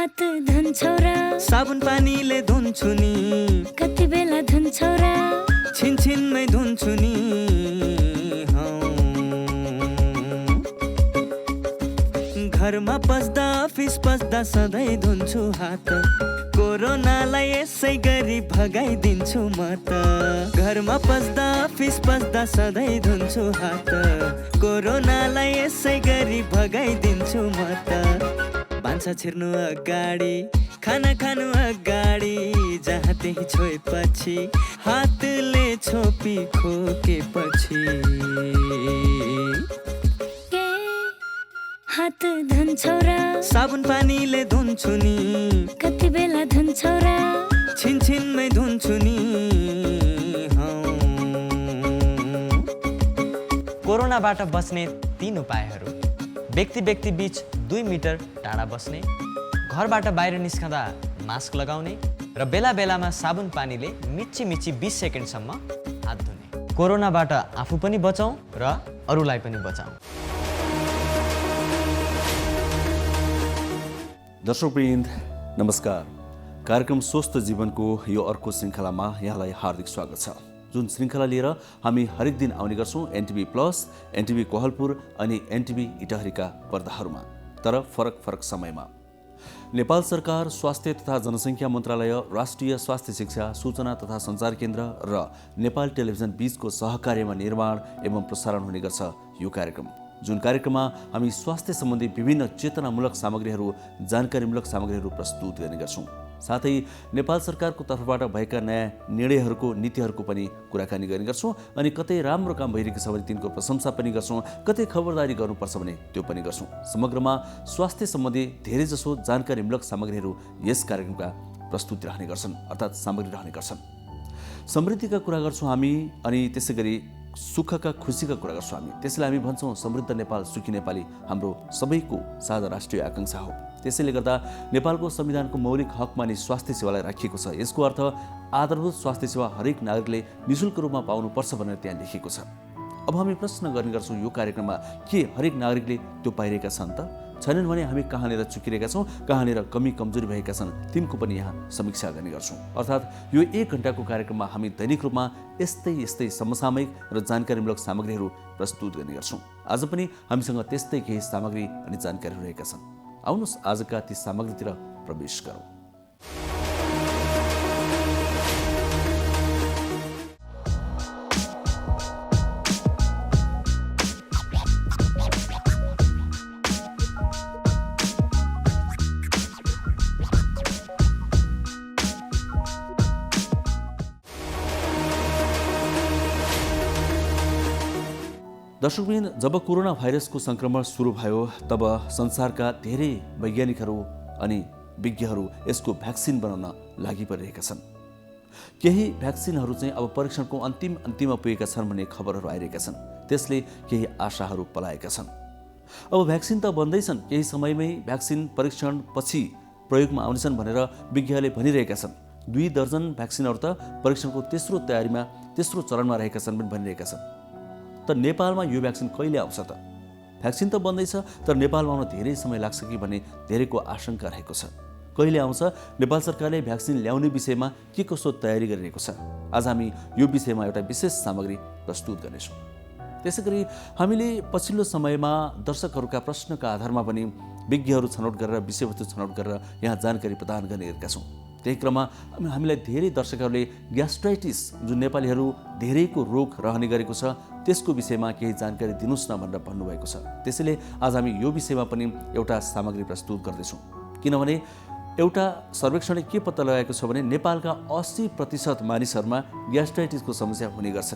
हात धुन्छौ र साबुन पानीले धुन्छु नि कति बेला धुन्छौ र छिनछिनमै धुन्छु नि घरमा पस्दा अफिस पस्दा सधैँ धुन्छु हात कोरोनालाई यसै गरी भगाइदिन्छु म त घरमा पस्दा अफिस पस्दा सधैँ धुन्छु हात कोरोनालाई यसै गरी भगाइदिन्छु म त भान्सा छिर्नु अगाडि खाना खानु अगाडि जहाँ त्यही छोएपछि हातले छोपी खोकेपछि हात धुन्छौ र साबुन पानीले धुन्छु नि कति बेला धुन्छौ र छिनछिनमै धुन्छु नि कोरोनाबाट बच्ने 3 उपायहरू। व्यक्ति व्यक्ति बीच 2 मिटर टाढा बस्ने, घरबाट बाहिर निस्कँदा मास्क लगाउने र बेला बेलामा साबुन पानीले मिची मिची 20 सेकेन्डसम्म हात धुने। कोरोनाबाट आफू पनि बचाउँ र अरूलाई पनि बचाउँ। दर्शकवृन्द नमस्कार। कार्यक्रम स्वस्थ जीवनको यो अर्को श्रृङ्खलामा यहाँलाई हार्दिक स्वागत छ, जुन श्रृङ्खला लिएर हामी हरेक दिन आउने गर्छौँ एनटिभी प्लस, एनटिभी कोहलपुर अनि एनटिभी इटहरीका पर्दाहरूमा, तर फरक फरक समयमा। नेपाल सरकार स्वास्थ्य तथा जनसङ्ख्या मन्त्रालय, राष्ट्रिय स्वास्थ्य शिक्षा, सूचना तथा सञ्चार केन्द्र र नेपाल टेलिभिजन बीचको सहकार्यमा निर्माण एवं प्रसारण हुने गर्छ यो कार्यक्रम, जुन कार्यक्रममा हामी स्वास्थ्य सम्बन्धी विभिन्न चेतनामूलक सामग्रीहरू, जानकारीमूलक सामग्रीहरू प्रस्तुत गर्ने गर्छौँ। साथै नेपाल सरकारको तर्फबाट भएका नयाँ निर्णयहरूको, नीतिहरूको पनि कुराकानी गर्ने गर्छौँ अनि कतै राम्रो काम भइरहेको छ भने तिनको प्रशंसा पनि गर्छौँ, कतै खबरदारी गर्नुपर्छ भने त्यो पनि गर्छौँ। समग्रमा स्वास्थ्य सम्बन्धी धेरैजसो जानकारीमूलक सामग्रीहरू यस कार्यक्रमका प्रस्तुति रहने गर्छन्, अर्थात् सामग्री रहने गर्छन्। समृद्धिका कुरा गर्छौँ हामी अनि त्यसै गरी सुखका, खुसीका कुरा गर्छौँ हामी। त्यसैले हामी भन्छौँ समृद्ध नेपाल, सुखी नेपाली हाम्रो सबैको साझा राष्ट्रिय आकाङ्क्षा हो। त्यसैले गर्दा नेपालको संविधानको मौलिक हकमा नि स्वास्थ्य सेवालाई राखिएको छ। यसको अर्थ आधारभूत स्वास्थ्य सेवा हरेक नागरिकले निःशुल्क रूपमा पाउनुपर्छ भनेर त्यहाँ लेखिएको छ। अब हामी प्रश्न गर्ने गर्छौँ यो कार्यक्रममा, के हरेक नागरिकले त्यो पाइरहेका छन् त? छैनन् भने हामी कहाँनिर चुकिरहेका छौँ, कहाँनिर कमी कमजोरी भएका छन्, तिनको पनि यहाँ समीक्षा गर्ने गर्छौँ। अर्थात् यो 1 घण्टाको कार्यक्रममा हामी दैनिक रूपमा यस्तै समसामयिक र जानकारीमूलक सामग्रीहरू प्रस्तुत गर्ने गर्छौँ। आज पनि हामीसँग त्यस्तै केही सामग्री अनि जानकारीहरू रहेका छन्। आउनुहोस् आजका ती सामग्रीतिर प्रवेश गरौँ। दर्शकवृन्द, जब कोरोना भाइरसको संक्रमण सुरु भयो तब संसारका धेरै वैज्ञानिकहरू अनि विज्ञहरू यसको भ्याक्सिन बनाउन लागि परिरहेका छन्। केही भ्याक्सिनहरू चाहिँ अब परीक्षणको अन्तिममा पुगेका छन् भन्ने खबरहरू आइरहेका छन्। त्यसले केही आशाहरू पलाएका छन्। अब भ्याक्सिन त बन्दैछन्, केही समयमै भ्याक्सिन परीक्षण पछि प्रयोगमा आउनेछन् भनेर विज्ञहरूले भनिरहेका छन्। 2 दर्जन भ्याक्सिनहरू त परीक्षणको तेस्रो चरणमा रहेका छन् पनि भनिरहेका छन्। तर नेपालमा यो भ्याक्सिन कहिले आउँछ त? भ्याक्सिन त बन्दैछ तर नेपालमा आउन धेरै समय लाग्छ कि भन्ने धेरैको आशंका रहेको छ। कहिले आउँछ? नेपाल सरकारले भ्याक्सिन ल्याउने विषयमा के कस्तो तयारी गरिरहेको छ? आज हामी यो विषयमा एउटा विशेष सामग्री प्रस्तुत गर्नेछौँ। त्यसै गरी हामीले पछिल्लो समयमा दर्शकहरूका प्रश्नका आधारमा पनि विज्ञहरू छनौट गरेर, विषयवस्तु छनौट गरेर यहाँ जानकारी प्रदान गर्ने गरेका छौँ। त्यही क्रममा हामीलाई धेरै दर्शकहरूले ग्यास्ट्राइटिस, जुन नेपालीहरू धेरैको रोग रहने गरेको छ, त्यसको विषयमा केही जानकारी दिनुहोस् न भनेर भन्नुभएको छ। त्यसैले आज हामी यो विषयमा पनि एउटा सामग्री प्रस्तुत गर्दैछौँ। किनभने एउटा सर्वेक्षणले के पत्ता लगाएको छ भने नेपालका 80% मानिसहरूमा ग्यास्ट्राइटिसको समस्या हुने गर्छ।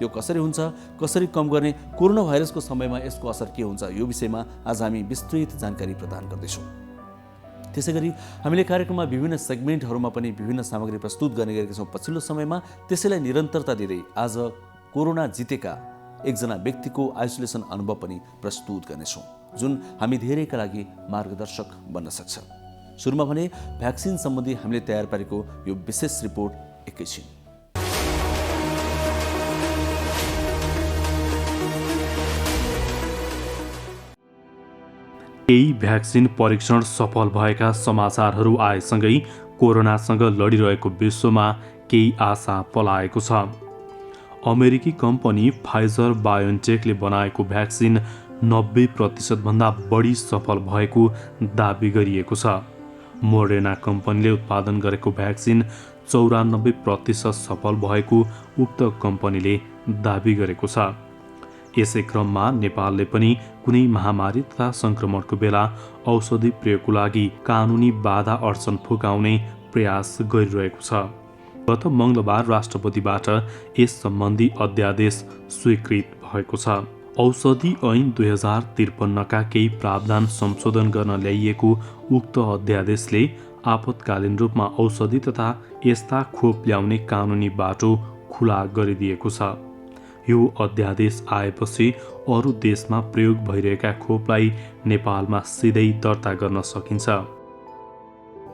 यो कसरी हुन्छ, कसरी कम गर्ने, कोरोना भाइरसको समयमा यसको असर के हुन्छ, यो विषयमा आज हामी विस्तृत जानकारी प्रदान गर्दैछौँ। त्यसै गरी हामीले कार्यक्रममा विभिन्न सेगमेन्टहरूमा पनि विभिन्न सामग्री प्रस्तुत गर्ने गरेका छौँ पछिल्लो समयमा। त्यसैलाई निरन्तरता दिँदै आज कोरोना जितेका एकजना व्यक्तिको आइसोलेसन अनुभव पनि प्रस्तुत गर्नेछौँ, जुन हामी धेरैका लागि मार्गदर्शक बन्न सक्छ। सुरुमा भने भ्याक्सिन सम्बन्धी हामीले तयार पारेको यो विशेष रिपोर्ट एकैछिन। केही भ्याक्सिन परीक्षण सफल भएका समाचारहरू आएसँगै कोरोनासँग लडिरहेको विश्वमा केही आशा पलाएको छ। अमेरिकी कम्पनी फाइजर बायोन्टेकले बनाएको भ्याक्सिन 90% भन्दा बढी सफल भएको दाबी गरिएको छ। मोडेर्ना कम्पनीले उत्पादन गरेको भ्याक्सिन 94% सफल भएको उक्त कम्पनीले दाबी गरेको छ। यसै क्रममा नेपालले पनि कुनै महामारी तथा सङ्क्रमणको बेला औषधि प्रयोगको लागि कानुनी बाधा अडचन फुकाउने प्रयास गरिरहेको छ। गत मङ्गलबार राष्ट्रपतिबाट यस सम्बन्धी अध्यादेश स्वीकृत भएको छ। औषधि ऐन 2053 का केही प्रावधान संशोधन गर्न ल्याइएको उक्त अध्यादेशले आपतकालीन रूपमा औषधि तथा यस्ता खोप ल्याउने कानुनी बाटो खुला गरिदिएको छ। यो अध्यादेश आएपछि अरू देशमा प्रयोग भइरहेका खोपलाई नेपालमा सिधै दर्ता गर्न सकिन्छ।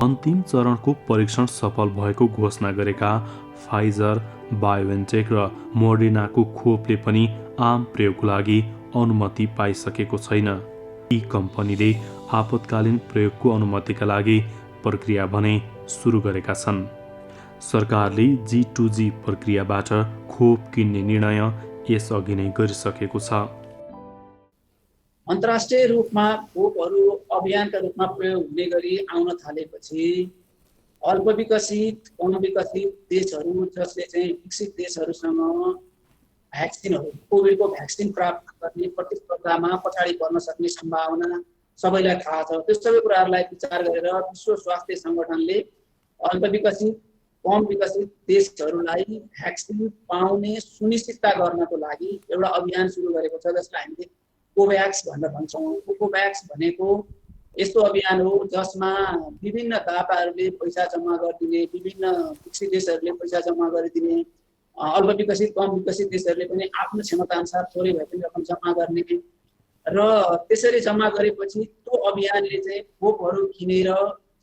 अन्तिम चरणको परीक्षण सफल भएको घोषणा गरेका फाइजर, बायोएन्टेक र मोडर्नाको खोपले पनि आम प्रयोगको लागि अनुमति पाइसकेको छैन। यी कम्पनीले आपतकालीन प्रयोगको अनुमतिका लागि प्रक्रिया भने सुरु गरेका छन्। सरकारले G2G प्रक्रियाबाट खोप किन्ने निर्णय यसअघि नै गरिसकेको छ। अन्तर्राष्ट्रिय रूपमा खोपहरू अभियानका रूपमा प्रयोग हुने गरी आउन थालेपछि अल्पविकसित कम विकसित देशहरू जसले चाहिँ विकसित देशहरूसँग भ्याक्सिनहरू कोभिडको भ्याक्सिन प्राप्त गर्ने प्रतिस्पर्धामा पछाडि पर्न सक्ने सम्भावना सबैलाई थाहा छ। त्यो सबै कुराहरूलाई विचार गरेर विश्व स्वास्थ्य सङ्गठनले अल्पविकसित कम विकसित देशहरूलाई भ्याक्सिन पाउने सुनिश्चितता गर्नको लागि एउटा अभियान सुरु गरेको छ, जसलाई हामीले कोभ्याक्स भनेर भन्छौँ। कोभ्याक्स भनेको यस्तो अभियान हो जसमा विभिन्न दाताहरूले पैसा जम्मा गरिदिने, विभिन्न विकसित देशहरूले पैसा जम्मा गरिदिने, अल्पविकसित कम विकसित देशहरूले पनि आफ्नो क्षमताअनुसार थोरै भए पनि रकम जम्मा गर्ने र त्यसरी जम्मा गरेपछि त्यो अभियानले चाहिँ खोपहरू किनेर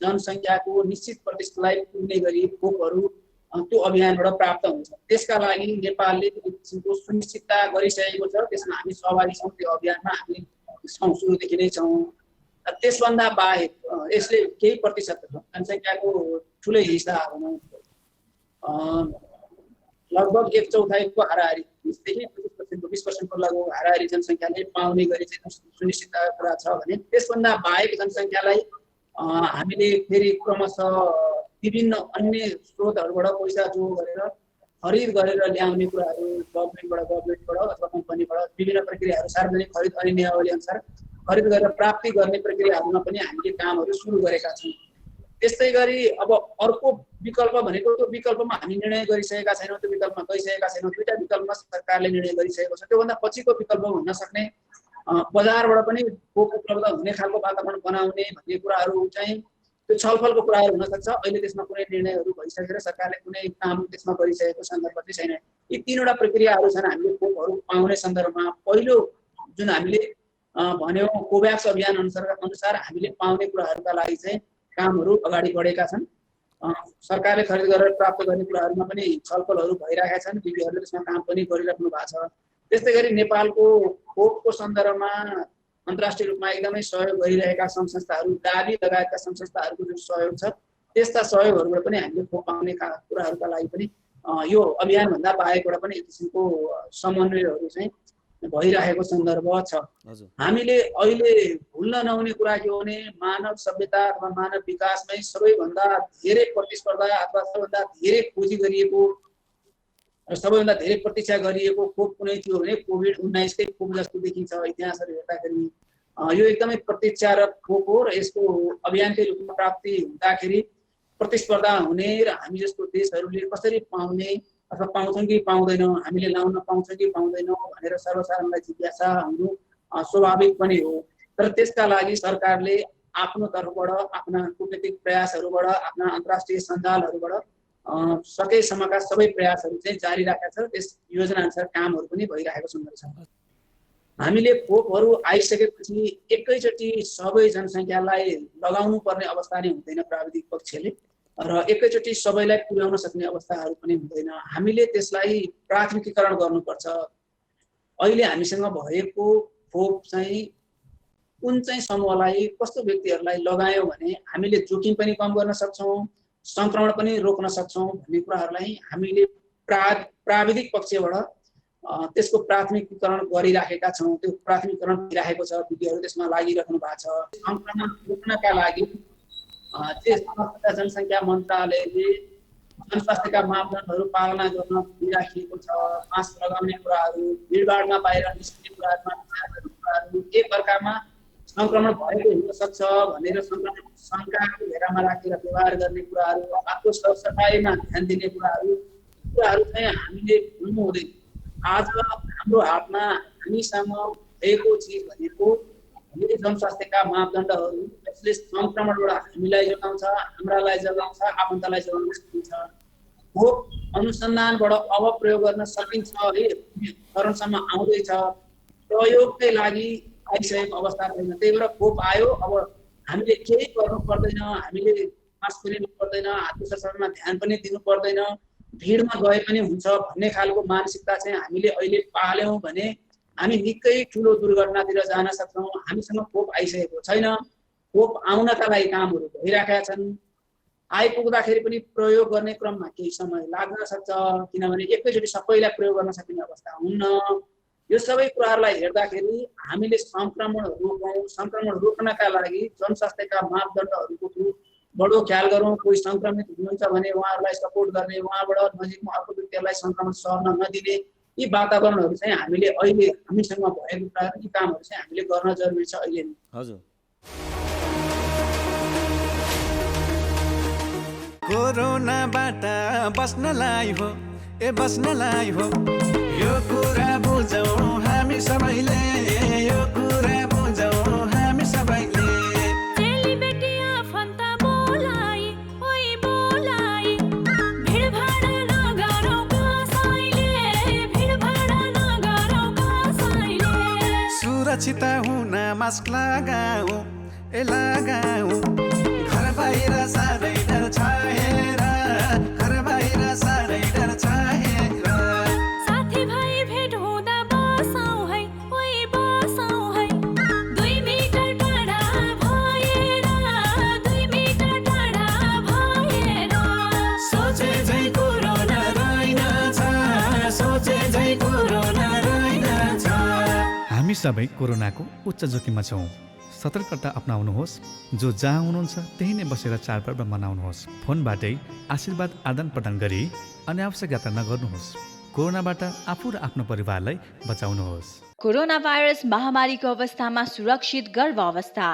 जनसङ्ख्याको निश्चित प्रतिशतलाई पुग्ने गरी खोपहरू त्यो अभियानबाट प्राप्त हुन्छ। त्यसका लागि नेपालले त्यो किसिमको सुनिश्चितता गरिसकेको छ। त्यसमा हामी सहभागी छौँ। त्यो अभियानमा हामी छौँ, सुरुदेखि नै छौँ। त्यसभन्दा बाहेक यसले केही प्रतिशत जनसङ्ख्याको ठुलै हिस्सा भनौँ लगभग 1/4 हाराहारी 20% लगभग हाराहारी जनसङ्ख्याले पाउने गरी चाहिँ सुनिश्चितता कुरा छ भने त्यसभन्दा बाहेक जनसङ्ख्यालाई हामीले फेरि क्रमशः विभिन्न अन्य स्रोतहरूबाट पैसा जो गरेर खरिद गरेर ल्याउने कुराहरू गभर्मेन्टबाट अथवा कम्पनीबाट विभिन्न प्रक्रियाहरू सार्वजनिक खरिद अनि नियमावली अनुसार खरिद गरेर प्राप्ति गर्ने प्रक्रियाहरूमा पनि हामीले कामहरू सुरु गरेका छौँ। त्यस्तै गरी अब अर्को विकल्प भनेको त्यो विकल्पमा हामी निर्णय गरिसकेका छैनौँ, त्यो विकल्पमा गइसकेका छैनौँ। दुईवटा विकल्पमा सरकारले निर्णय गरिसकेको छ। त्योभन्दा पछिको विकल्प हुन सक्ने बजारबाट पनि खोप उपलब्ध हुने खालको वातावरण बनाउने भन्ने कुराहरू चाहिँ त्यो छलफलको कुराहरू हुन सक्छ। अहिले त्यसमा कुनै निर्णयहरू भइसकेर सरकारले कुनै काम त्यसमा गरिसकेको सन्दर्भ चाहिँ छैन। यी तीनवटा प्रक्रियाहरू छन् हामीले खोपहरू पाउने सन्दर्भमा। पहिलो जुन हामीले भन्यौँ कोभ्याक्स अभियान अनुसार हामीले पाउने कुराहरूका लागि चाहिँ कामहरू अगाडि बढेका छन्। सरकारले खरिद गरेर प्राप्त गर्ने कुराहरूमा पनि छलफलहरू भइरहेका छन्। विज्ञहरूले त्यसमा काम पनि गरिराख्नु भएको छ। त्यस्तै गरी नेपालको खोपको सन्दर्भमा अन्तर्राष्ट्रिय रूपमा एकदमै सहयोग गरिरहेका सङ्घ संस्थाहरू, दाबी लगायतका सङ्घ संस्थाहरूको जुन सहयोग छ त्यस्ता सहयोगहरूबाट पनि हामीले खोप पाउने कुराहरूका लागि पनि यो अभियानभन्दा बाहेकबाट पनि एक किसिमको समन्वयहरू चाहिँ भइरहेको सन्दर्भ छ। हामीले अहिले भुल्न नहुने कुरा के हो भने मानव सभ्यता अथवा मानव विकासमै सबैभन्दा धेरै प्रतिस्पर्धा अथवा सबैभन्दा धेरै खोजी गरिएको र सबैभन्दा धेरै प्रतीक्षा गरिएको खोप कुनै थियो भने कोभिड-19 कै खोप जस्तो देखिन्छ। इतिहासहरू हेर्दाखेरि यो एकदमै प्रतीक्षारत खोप हो र यसको अभियानकै रूपमा प्राप्ति हुँदाखेरि प्रतिस्पर्धा हुने र हामी जस्तो देशहरूले कसरी पाउने अथवा पाउँछौँ कि पाउँदैनौँ, हामीले लाउन पाउँछौँ कि पाउँदैनौँ भनेर सर्वसाधारणलाई जिज्ञासा हुनु स्वाभाविक पनि हो। तर त्यसका लागि सरकारले आफ्नो तर्फबाट आफ्ना कूटनीतिक प्रयासहरूबाट आफ्ना अन्तर्राष्ट्रिय सञ्जालहरूबाट सकेसम्मका सबै प्रयासहरू चाहिँ जारी राखेका छ। त्यस योजना अनुसार कामहरू पनि भइरहेको सन्दर्भ छ। हामीले खोपहरू आइसकेपछि एकैचोटि सबै जनसङ्ख्यालाई लगाउनु पर्ने अवस्था नै हुँदैन प्राविधिक पक्षले र एकैचोटि सबैलाई पुर्याउन सक्ने अवस्थाहरू पनि हुँदैन। हामीले त्यसलाई प्राथमिकीकरण गर्नुपर्छ। अहिले हामीसँग भएको खोप चाहिँ कुन चाहिँ समूहलाई कस्तो व्यक्तिहरूलाई लगायौँ भने हामीले जोखिम पनि कम गर्न सक्छौँ, सङ्क्रमण पनि रोक्न सक्छौँ भन्ने कुराहरूलाई हामीले प्राविधिक पक्षबाट त्यसको प्राथमिकीकरण गरिराखेका छौँ। त्यो प्राथमिकीकरण भइरहेको छ, विज्ञहरू त्यसमा लागिराख्नु भएको छ। सङ्क्रमण रोक्नका लागि जनसङ्ख्या मन्त्रालयले जनस्वास्थ्यका मापदण्डहरू पालना गर्न दिइराखिएको छ। मास्क लगाउने कुराहरू, भिडभाडमा बाहिर निस्किने कुराहरू, एकअर्कामा सङ्क्रमण भएको हुन सक्छ भनेर सङ्क्रमण शङ्काको घेरामा राखेर व्यवहार गर्ने कुराहरू, आफ्नो सरसफाइमा ध्यान दिने कुराहरू चाहिँ हामीले भुल्नु हुँदैन। आज हाम्रो हातमा हामीसँग भएको चिज भनेको हामीले जनस्वास्थ्यका मापदण्डहरू, जसले सङ्क्रमणबाट हामीलाई जोगाउँछ, हाम्रालाई जोगाउँछ, आफन्तलाई जोगाउन सकिन्छ। खोप अनुसन्धानबाट अब प्रयोग गर्न सकिन्छ है, चरणसम्म आउँदैछ, प्रयोगकै लागि आइसकेको अवस्था छैन। त्यही भएर खोप आयो, अब हामीले केही गर्नु पर्दैन, हामीले मास्क फेर्नु पर्दैन, हातको सरसफाइमा ध्यान पनि दिनु पर्दैन, भिडमा गए पनि हुन्छ भन्ने खालको मानसिकता चाहिँ हामीले अहिले पाल्यौँ भने हामी निकै ठुलो दुर्घटनातिर जान सक्छौँ। हामीसँग खोप आइसकेको छैन, खोप आउनका लागि कामहरू भइरहेका छन्। आइपुग्दाखेरि पनि प्रयोग गर्ने क्रममा केही समय लाग्न सक्छ, किनभने एकैचोटि सबैलाई प्रयोग गर्न सकिने अवस्था हुन्न। यो सबै कुराहरूलाई हेर्दाखेरि हामीले सङ्क्रमण रोकौँ, सङ्क्रमण रोक्नका लागि जनस्वास्थ्यका मापदण्डहरूको बडो ख्याल गरौँ। कोही सङ्क्रमित हुनुहुन्छ भने उहाँहरूलाई सपोर्ट गर्ने, उहाँबाट नजिकमा अर्को व्यक्तिहरूलाई सङ्क्रमण सर्न नदिने, यी वातावरणहरू चाहिँ हामीले अहिले हामीसँग भएको कुराहरू, यी कामहरू चाहिँ हामीले गर्न जरुरी छ अहिले नै। हजुर, कोरोनाबाट बस्नलाई हो, बस्नलाई हो, यो कुरा बुझौँ हामी सबैले, यो कुरा बुझौँ हामी सबैले। चेलीबेटी आफन्त बोलाइ, ओइ बोलाइ, भिडभाड नगरौँ कसैले, भिडभाड नगरौँ कसैले। सुरक्षित हुन मास्क लगाऊ, लगाऊ, घर बाहिर साह्रै डर छ हेर, घर बाहिर साह्रै डर छ हेर। साथीभाइ भेट हुँदा बसौँ है, ओइ बसौँ है, 2 मिटर टाढा भएर, 2 मिटर टाढा भएर। सोचे झै कोरोना रहेनछ, सोचे झै कोरोना रहेनछ। हामी सबै कोरोनाको उच्च जोखिममा छौँ। सतर्कता अपनाउनुहोस्। जो जहाँ हुनुहुन्छ त्यही नै बसेर चाडपर्व मनाउनुहोस्। फोनबाटै आशीर्वाद आदान प्रदान गरी अनावश्यक यात्रा नगर्नुहोस्। कोरोनाबाट आफू र आफ्नो परिवारलाई बचाउनुहोस्। कोरोना भाइरस महामारीको अवस्थामा सुरक्षित गर्भावस्था।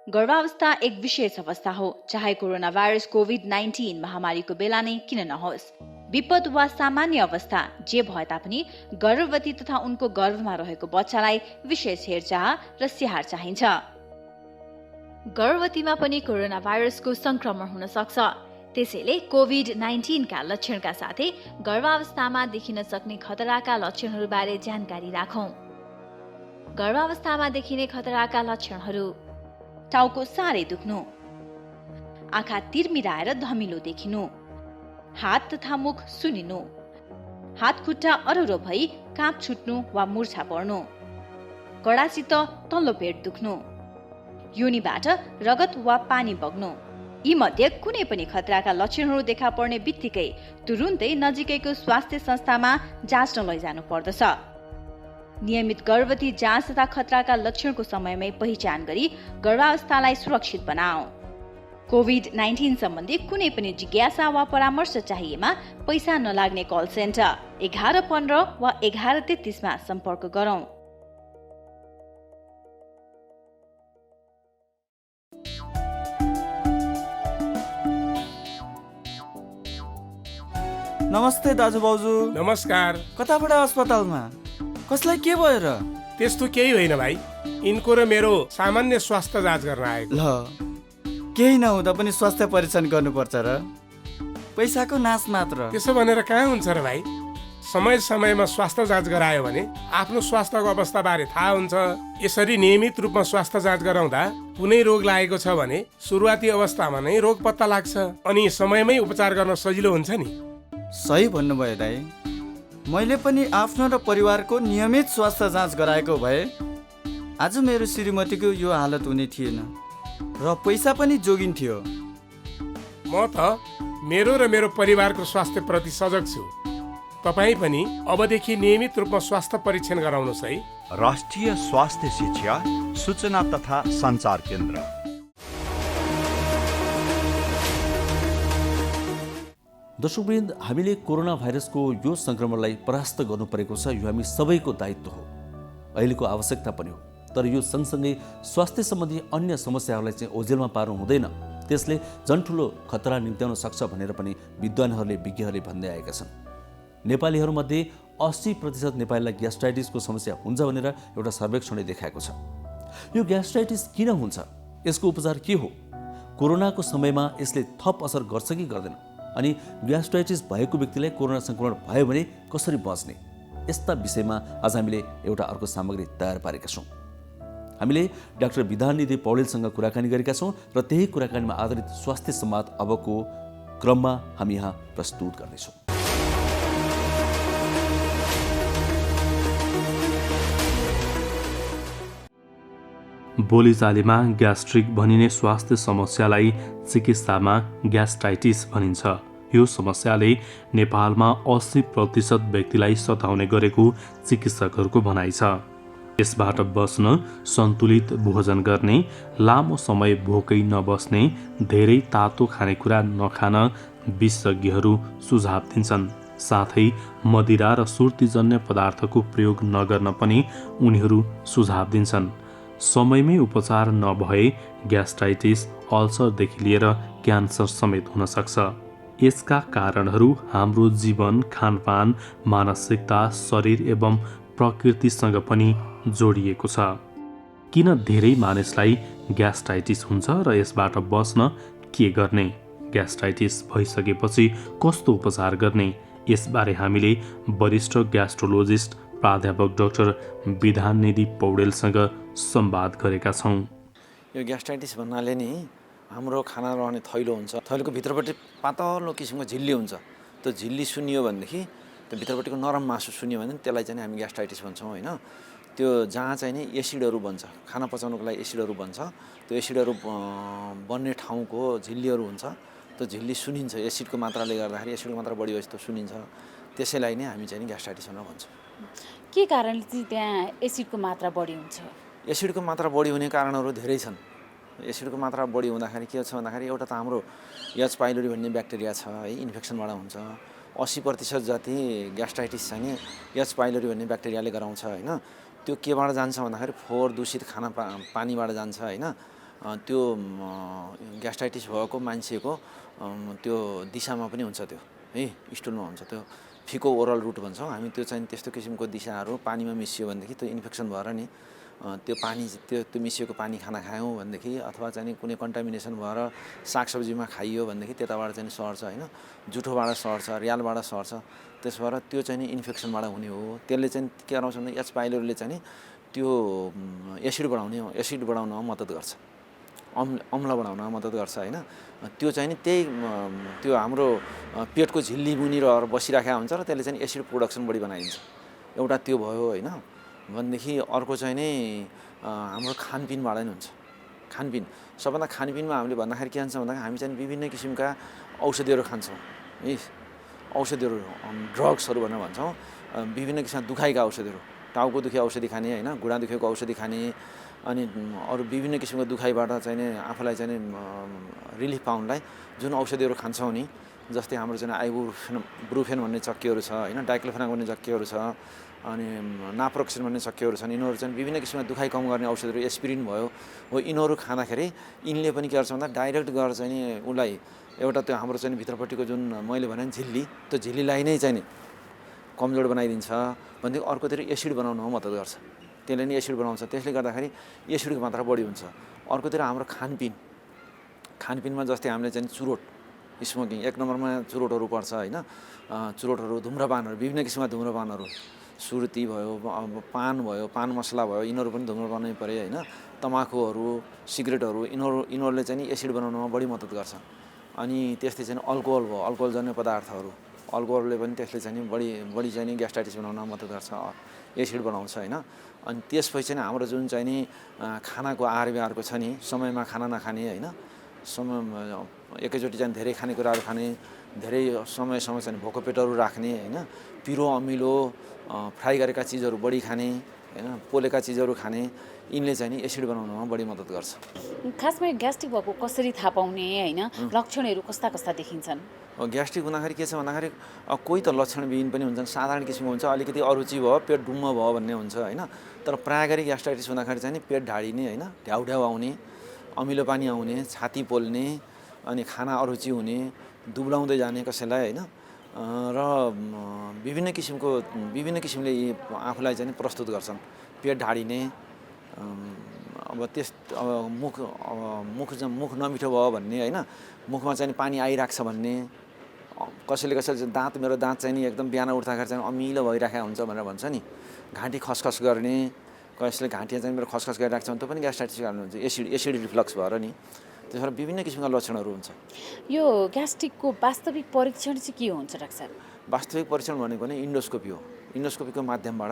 गर्भावस्था एक विशेष अवस्था हो, चाहे कोरोना भाइरस कोभिड-19 महामारीको बेला नै किन नहोस्। विपद वा सामान्य अवस्था जे भए तापनि गर्भवती तथा उनको गर्भमा रहेको बच्चालाई विशेष हेरचाह र स्याहार चाहिन्छ। गर्भवतीमा पनि कोरोना भाइरसको संक्रमण हुन सक्छ। त्यसैले कोभिड-19 का लक्षणका साथै गर्भावस्थामा देखिन सक्ने खतराका लक्षणहरूबारे जानकारी राखौं। गर्भावस्थामा देखिने खतराका लक्षणहरू: टाउको साह्रै दुख्नु, आँखा तिरमिराएर धमिलो देखिनु, हात तथा मुख सुनिनु, हात खुट्टा अरुरो भई काँप छुट्नु वा मुर्छा पर्नु, कडासित तल्लो पेट दुख्नु, योनिबाट रगत वा पानी बग्नु। यी मध्ये कुनै पनि खतराका लक्षणहरू देखा पर्ने बित्तिकै तुरुन्तै नजिकैको स्वास्थ्य संस्थामा जाँच्न लैजानु पर्दछ। नियमित गर्भवती जाँच तथा खतराका लक्षणको समयमै पहिचान गरी गर्भावस्थालाई सुरक्षित बनाऊ। कोभिड-19 सम्बन्धी कुनै पनि जिज्ञासा वा परामर्श चाहिएमा पैसा नलाग्ने कल सेन्टर 1115 वा 1133 मा सम्पर्क गरौँ। नमस्ते दाजु भाउजू। नमस्कार। कताबाट अस्पतालमा? कसलाई के भयो र? त्यस्तो केही होइन भाइ, यिनको र मेरो सामान्य स्वास्थ्य जाँच गर्न आएको। ल, केही नहुँदा पनि स्वास्थ्य परीक्षण गर्नुपर्छ र? पैसाको नाश मात्र। त्यसो भनेर कहाँ हुन्छ र भाइ? समय समयमा स्वास्थ्य जाँच गरायो भने आफ्नो स्वास्थ्यको अवस्थाबारे थाहा हुन्छ। यसरी नियमित रूपमा स्वास्थ्य जाँच गराउँदा कुनै रोग लागेको छ भने सुरुवाती अवस्थामा नै रोग पत्ता लाग्छ अनि समयमै उपचार गर्न सजिलो हुन्छ नि। सही भन्नुभयो दाइ। मैले पनि आफ्नो र परिवारको नियमित स्वास्थ्य जाँच गराएको भए आज मेरो श्रीमतीको यो हालत हुने थिएन र पैसा पनि जोगिन्थ्यो। म त मेरो र मेरो परिवारको स्वास्थ्यप्रति सजग छु। तपाईँ पनि अबदेखि नियमित रूपमा स्वास्थ्य परीक्षण गराउनुहोस् है। राष्ट्रिय स्वास्थ्य शिक्षा सूचना तथा सञ्चार केन्द्र। दर्शकवृन्द, हामीले कोरोना भाइरसको यो सङ्क्रमणलाई परास्त गर्नु परेको छ। यो हामी सबैको दायित्व हो, अहिलेको आवश्यकता पनि हो। तर यो सँगसँगै स्वास्थ्य सम्बन्धी अन्य समस्याहरूलाई चाहिँ ओझेलमा पार्नु हुँदैन। त्यसले झन् ठुलो खतरा निम्त्याउन सक्छ भनेर पनि विद्वानहरूले विज्ञहरूले भन्दै आएका छन्। नेपालीहरूमध्ये 80% नेपालीलाई ग्यास्ट्राइटिसको समस्या हुन्छ भनेर एउटा सर्वेक्षणले देखाएको छ। यो ग्यास्ट्राइटिस किन हुन्छ? यसको उपचार के हो? कोरोनाको समयमा यसले थप असर गर्छ कि गर्दैन? अनि ग्यास्ट्राइटिस भएको व्यक्तिलाई कोरोना सङ्क्रमण भयो भने कसरी बच्ने? यस्ता विषयमा आज हामीले एउटा अर्को सामग्री तयार पारेका छौँ। हामीले डाक्टर विधाननिधि पौडेलसँग कुराकानी गरेका छौँ र त्यही कुराकानीमा आधारित स्वास्थ्य संवाद अबको क्रममा हामी यहाँ प्रस्तुत गर्नेछौँ। बोलीचालीमा ग्यास्ट्रिक भनिने स्वास्थ्य समस्यालाई चिकित्सामा ग्यास्ट्राइटिस भनिन्छ। यो समस्याले नेपालमा 80% व्यक्तिलाई सताउने गरेको चिकित्सकहरूको भनाइ छ। यसबाट बच्न सन्तुलित भोजन गर्ने, लामो समय भोकै नबस्ने, धेरै तातो खानेकुरा नखान विशेषज्ञहरू सुझाव दिन्छन्। साथै मदिरा र सुर्तीजन्य पदार्थको प्रयोग नगर्न पनि उनीहरू सुझाव दिन्छन्। समयमै उपचार नभए ग्यास्ट्राइटिस अल्सरदेखि लिएर क्यान्सर समेत हुन सक्छ। यसका कारणहरू हाम्रो जीवन, खानपान, मानसिकता, शरीर एवं प्रकृतिसँग पनि जोडिएको छ। किन धेरै मानिसलाई ग्यास्ट्राइटिस हुन्छ र यसबाट बच्न के गर्ने? ग्यास्ट्राइटिस भइसकेपछि कस्तो उपचार गर्ने? यसबारे हामीले वरिष्ठ ग्यास्ट्रोलोजिस्ट प्राध्यापक डाक्टर विधाननिधि पौडेलसँग संवाद गरेका छौँ। यो ग्यास्ट्राइटिस भन्नाले नि हाम्रो खाना रहने थैलो हुन्छ, थैलोको भित्रपट्टि पातलो किसिमको झिल्ली हुन्छ। त्यो झिल्ली सुनियो भनेदेखि, त्यो भित्रपट्टिको नरम मासु सुनियो भने त्यसलाई चाहिँ हामी ग्यास्ट्राइटिस भन्छौँ होइन। त्यो जहाँ चाहिँ नि एसिडहरू बन्छ, खाना पचाउनुको लागि एसिडहरू बन्छ, त्यो एसिडहरू बन्ने ठाउँको झिल्लीहरू हुन्छ। त्यो झिल्ली सुनिन्छ, एसिडको मात्राले गर्दाखेरि एसिडको मात्रा बढी भएपछि त्यो सुनिन्छ। त्यसैलाई नै हामी चाहिँ ग्यास्ट्राइटिस भनेर भन्छौँ। के कारणले चाहिँ त्यहाँ एसिडको मात्रा बढी हुन्छ? एसिडको मात्रा बढी हुने कारणहरू धेरै छन्। एसिडको मात्रा बढी हुँदाखेरि के छ भन्दाखेरि एउटा त हाम्रो एच पाइलोरी भन्ने ब्याक्टेरिया छ है, इन्फेक्सनबाट हुन्छ। 80% जति ग्यास्ट्राइटिस चाहिँ नि एच पाइलोरी भन्ने ब्याक्टेरियाले गराउँछ होइन। त्यो केबाट जान्छ भन्दाखेरि फोहोर दूषित खाना पानीबाट जान्छ होइन। त्यो ग्यास्ट्राइटिस भएको मान्छेको त्यो दिशामा पनि हुन्छ, त्यो है स्टुलमा हुन्छ। त्यो फिको ओरल रुट भन्छौँ हामी। त्यो चाहिँ त्यस्तो किसिमको दिशाहरू पानीमा मिसियो भनेदेखि त्यो इन्फेक्सन भएर नि त्यो पानी त्यो मिसिएको पानी खाना खायौँ भनेदेखि अथवा चाहिँ कुनै कन्टामिनेसन भएर सागसब्जीमा खाइयो भनेदेखि त्यताबाट चाहिँ सर्छ होइन। जुठोबाट सर्छ, र्यालबाट सर्छ। त्यस भएर त्यो चाहिँ नि इन्फेक्सनबाट हुने हो। त्यसले चाहिँ के गराउँछ भने एच पाइलोरीले चाहिँ त्यो एसिड बढाउनमा मद्दत गर्छ, अम्ल बढाउनमा मद्दत गर्छ होइन। त्यो चाहिँ नि त्यही त्यो हाम्रो पेटको झिल्ली मुनि रहेर बसिराखेको हुन्छ र त्यसले चाहिँ एसिड प्रोडक्सन बढी बनाइदिन्छ। एउटा त्यो भयो होइन। भनेदेखि अर्को चाहिँ नि हाम्रो खानपिनबाट नै हुन्छ। खानपिन सबभन्दा खानपिनमा हामीले भन्दाखेरि के हुन्छ भन्दाखेरि हामी चाहिँ विभिन्न किसिमका औषधिहरू खान्छौँ है। औषधिहरू ड्रग्सहरू भनेर भन्छौँ। विभिन्न किसिमका दुखाइका औषधिहरू, टाउको दुखे औषधि खाने होइन, घुँडा दुखेको औषधि खाने, अनि अरू विभिन्न किसिमको दुखाइबाट चाहिँ नि आफूलाई चाहिँ रिलिफ पाउनलाई जुन औषधिहरू खान्छौँ नि, जस्तै हाम्रो चाहिँ आइबुप्रोफेन भन्ने चक्कीहरू छ होइन, डाइक्लोफेनाक भन्ने चक्कीहरू छ, अनि नाप्रोक्सेन भन्ने चक्कीहरू छन्। यिनीहरू चाहिँ विभिन्न किसिमका दुखाइ कम गर्ने औषधिहरू, एस्पिरिन भयो हो। यिनीहरू खाँदाखेरि यिनले पनि के गर्छ भन्दा डाइरेक्ट गरेर चाहिँ नि उसलाई एउटा त्यो हाम्रो चाहिँ भित्रपट्टिको जुन मैले भने झिल्ली, त्यो झिल्लीलाई नै चाहिँ नि कमजोर बनाइदिन्छ। भनेदेखि अर्कोतिर एसिड बनाउनमा मद्दत गर्छ। त्यसले नि एसिड बनाउँछ। त्यसले गर्दाखेरि एसिडको मात्रा बढी हुन्छ। अर्कोतिर हाम्रो खानपिनमा जस्तै हामीले चाहिँ चुरोट, स्मोकिङ 1 नम्बरमा चुरोटहरू पर्छ होइन। चुरोटहरू, धुम्रपानहरू, विभिन्न किसिमका धुम्रपानहरू, सुर्ती भयो, पान भयो, पान मसला भयो, यिनीहरू पनि धुम्रपानै परे होइन। तमाखुहरू, सिगरेटहरू, यिनीहरूले चाहिँ एसिड बनाउनमा बढी मद्दत गर्छ। अनि त्यस्तै चाहिँ अल्कोहल भयो, अल्कोहलजन्य पदार्थहरू, अल्कोहलले पनि त्यसले चाहिँ बढी चाहिँ ग्यास्ट्राइटिस बनाउनमा मद्दत गर्छ। एसिड बनाउँछ होइन। अनि त्यसपछि चाहिँ हाम्रो जुन चाहिँ नि खानाको आहार विहारको छ नि, समयमा खाना नखाने होइन, समय एकैचोटि चाहिँ धेरै खानेकुराहरू खाने, धेरै समयसम्म चाहिँ भोको पेटहरू राख्ने होइन, पिरो अमिलो फ्राई गरेका चिजहरू बढी खाने होइन, पोलेका चिजहरू खाने, यिनले चाहिँ नि एसिड बनाउनमा बढी मद्दत गर्छ। खासमा ग्यास्ट्रिक भएको कसरी थाहा पाउने होइन, लक्षणहरू कस्ता कस्ता देखिन्छन्? ग्यास्ट्रिक हुँदाखेरि के छ भन्दाखेरि कोही त लक्षणविहीन पनि हुन्छन्, साधारण किसिमको हुन्छ, अलिकति अरुचि भयो, पेट डुम्म भयो भन्ने हुन्छ होइन। तर प्रायः गरी ग्यास्ट्राइटिस हुँदाखेरि चाहिँ नि पेट ढाडिने होइन, ढ्याउढ्याउ आउने, अमिलो पानी आउने, छाती पोल्ने, अनि खाना अरुचि हुने, दुब्लाउँदै जाने कसैलाई होइन, र विभिन्न किसिमले आफूलाई चाहिँ प्रस्तुत गर्छन्। पेट ढाडिने, मुख नमिठो भयो भन्ने होइन, मुखमा चाहिँ पानी आइरहेको छ भन्ने, कसैले मेरो दाँत चाहिँ नि एकदम बिहान उठ्दाखेरि चाहिँ अमिलो भइरहेको हुन्छ भनेर भन्छ नि, घाँटी खसखस गर्ने, कसैले घाँटी चाहिँ मेरो खसखस गरिरहेको छ भने त्यो पनि ग्यास्ट्राइटिसको कारण हुन्छ, एसिड रिफ्लक्स भएर नि। त्यसबाट विभिन्न किसिमका लक्षणहरू हुन्छ। यो ग्यास्ट्रिकको वास्तविक परीक्षण चाहिँ के हुन्छ डाक्टर साहब? वास्तविक परीक्षण भनेको नै इन्डोस्कोपी हो। इन्डोस्कोपीको माध्यमबाट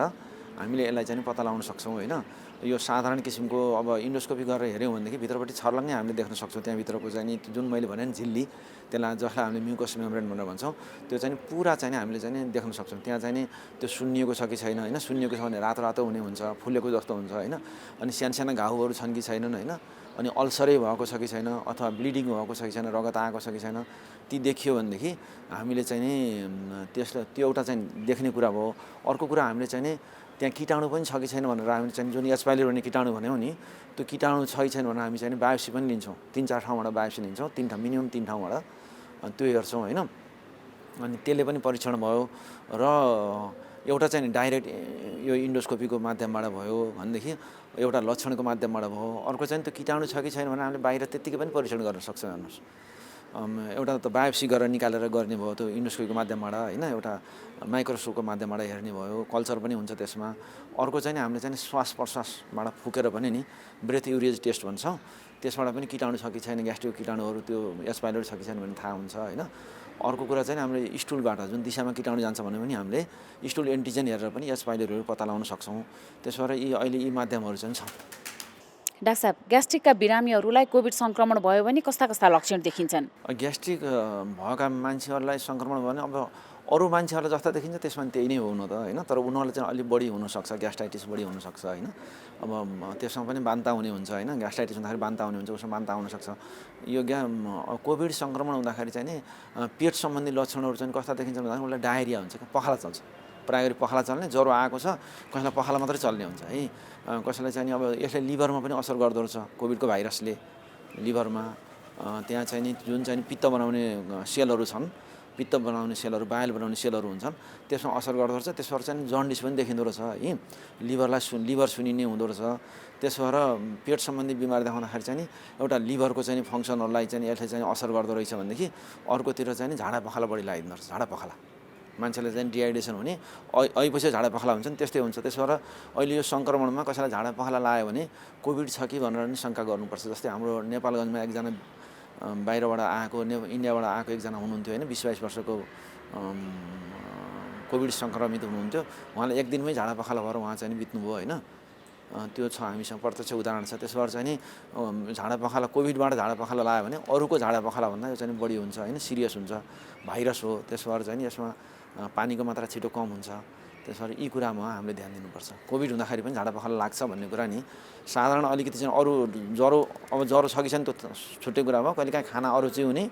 हामीले यसलाई चाहिँ पत्ता लगाउन सक्छौँ होइन। यो साधारण किसिमको अब इन्डोस्कोपी गरेर हेऱ्यौँ भनेदेखि भित्रपट्टि छर्लङ्गै हामीले देख्न सक्छौँ। त्यहाँभित्रको चाहिँ जुन मैले भने नि झिल्ली, त्यसलाई जसलाई हामीले म्युकस मेम्ब्रेन भनेर भन्छौँ, त्यो चाहिँ पुरा चाहिँ हामीले चाहिँ देख्न सक्छौँ। त्यहाँ चाहिँ त्यो सुन्निएको छ कि छैन होइन, सुन्निएको छ भने रातो रातो हुने हुन्छ, फुलेको जस्तो हुन्छ होइन, अनि साना घाउहरू छन् कि छैनन् होइन, अनि अल्सरै भएको छ कि छैन, अथवा ब्लिडिङ भएको छ कि छैन, रगत आएको छ कि छैन, ती देखियो भनेदेखि हामीले चाहिँ नि त्यसलाई त्यो एउटा चाहिँ देख्ने कुरा भयो। अर्को कुरा हामीले चाहिँ नि त्यहाँ कीटाणु पनि छ कि छैन भनेर हामीले चाहिँ जुन एच पाइलोरी भन्ने कीटाणु भन्यौँ नि, त्यो कीटाणु छ कि छैन भनेर हामी चाहिँ बायोप्सी पनि लिन्छौँ। 3-4 ठाउँबाट बायोप्सी लिन्छौँ, मिनिमम 3 ठाउँबाट त्यो हेर्छौँ होइन। अनि त्यसले पनि परीक्षण भयो। र एउटा चाहिँ डाइरेक्ट यो इन्डोस्कोपीको माध्यमबाट भयो भनेदेखि एउटा लक्षणको माध्यमबाट भयो। अर्को चाहिँ त्यो कीटाणु छ कि छैन भने हामीले बाहिर त्यत्तिकै पनि परीक्षण गर्न सक्छौँ। हेर्नुहोस्, एउटा त बायोप्सी गरेर निकालेर गर्ने भयो त्यो इन्डोस्कोपीको माध्यमबाट होइन, एउटा माइक्रोस्कोपको माध्यमबाट हेर्ने भयो, कल्चर पनि हुन्छ त्यसमा। अर्को चाहिँ हामीले चाहिँ श्वास प्रश्वासबाट फुकेर पनि नि ब्रेथ युरेज टेस्ट भन्छौँ, त्यसबाट पनि कीटाणु छ कि छैन, ग्यास्ट्रिक कीटाणुहरू त्यो एच पाइलोरी छ कि छैन भने थाहा हुन्छ होइन। अर्को कुरा चाहिँ हामीले स्टुलबाट जुन दिशामा कीटाणु जान्छ भने पनि हामीले स्टुल एन्टिजेन हेरेर पनि एच पाइलोरीहरू पत्ता लगाउन सक्छौँ। त्यसबाट अहिले यी माध्यमहरू चाहिँ छ। डाक्टर साहब, ग्यास्ट्रिकका बिरामीहरूलाई कोभिड सङ्क्रमण भयो भने कस्ता कस्ता लक्षण देखिन्छन्? ग्यास्ट्रिक भएका मान्छेहरूलाई सङ्क्रमण भयो भने अब अरू मान्छेहरूलाई जस्ता देखिन्छ त्यसमा त्यही नै हो न त होइन, तर उनीहरूलाई चाहिँ अलिक बढी हुनसक्छ, ग्यास्ट्राइटिस बढी हुनसक्छ होइन। अब त्यसमा पनि बान्ता हुने हुन्छ होइन, ग्यास्ट्राइटिस हुँदाखेरि बान्ता हुने हुन्छ, उसमा बान्ता हुनसक्छ। यो कोभिड सङ्क्रमण हुँदाखेरि चाहिँ नि पेट सम्बन्धी लक्षणहरू चाहिँ कस्ता देखिन्छ भन्दाखेरि उसलाई डायरिया हुन्छ, पखाला चल्छ, प्रायः गरी पखाला चल्ने, ज्वरो आएको छ, कसैलाई पखाला मात्रै चल्ने हुन्छ है, कसैलाई चाहिँ अब यसले लिभरमा पनि असर गर्दो रहेछ कोभिडको भाइरसले लिभरमा। त्यहाँ चाहिँ नि जुन चाहिँ पित्त बनाउने सेलहरू छन्, पित्त बनाउने सेलहरू, बायल बनाउने सेलहरू हुन्छन्, त्यसमा असर गर्दो रहेछ। त्यसबाट चाहिँ जन्डिस पनि देखिँदो रहेछ है, लिभर सुनिने हुँदो रहेछ। त्यसबाट पेट सम्बन्धी बिमार देखाउँदाखेरि चाहिँ नि एउटा लिभरको चाहिँ फङ्सनहरूलाई चाहिँ यसले चाहिँ असर गर्दो रहेछ भनेदेखि अर्कोतिर चाहिँ झाडा पखाला बढी लागिँदो रहेछ। झाडा पखाला मान्छेले चाहिँ डिहाइड्रेसन हुने, ऐपछि झाडा पखाला हुन्छ नि, त्यस्तै हुन्छ। त्यसबाट अहिले यो सङ्क्रमणमा कसैलाई झाडा पखाला लाग्यो भने कोभिड छ कि भनेर नि शङ्का गर्नुपर्छ। जस्तै हाम्रो नेपालगञ्जमा एकजना बाहिरबाट आएको, इन्डियाबाट आएको एकजना हुनुहुन्थ्यो होइन, 20-22 वर्षको कोभिड सङ्क्रमित हुनुहुन्थ्यो। उहाँलाई एक दिनमै झाडा पखाला भएर उहाँ चाहिँ बित्नुभयो होइन। त्यो छ, हामीसँग प्रत्यक्ष उदाहरण छ। त्यसबाट चाहिँ नि झाडा पखाला, कोभिडबाट झाडा पखाला लाग्यो भने अरूको झाडा पखाला भन्दा यो चाहिँ बढी हुन्छ होइन, सिरियस हुन्छ, भाइरस हो। त्यसबाट चाहिँ यसमा पानीको मात्रा छिटो कम हुन्छ। त्यसबाट यी कुरामा हामीले ध्यान दिनुपर्छ। कोभिड हुँदाखेरि पनि झाडा पखाला लाग्छ भन्ने कुरा नि साधारण अलिकति चाहिँ अरू ज्वरो छ कि छैन त्यो छुट्टै कुरा भयो। कहिलेकाहीँ खाना अरुचि हुने,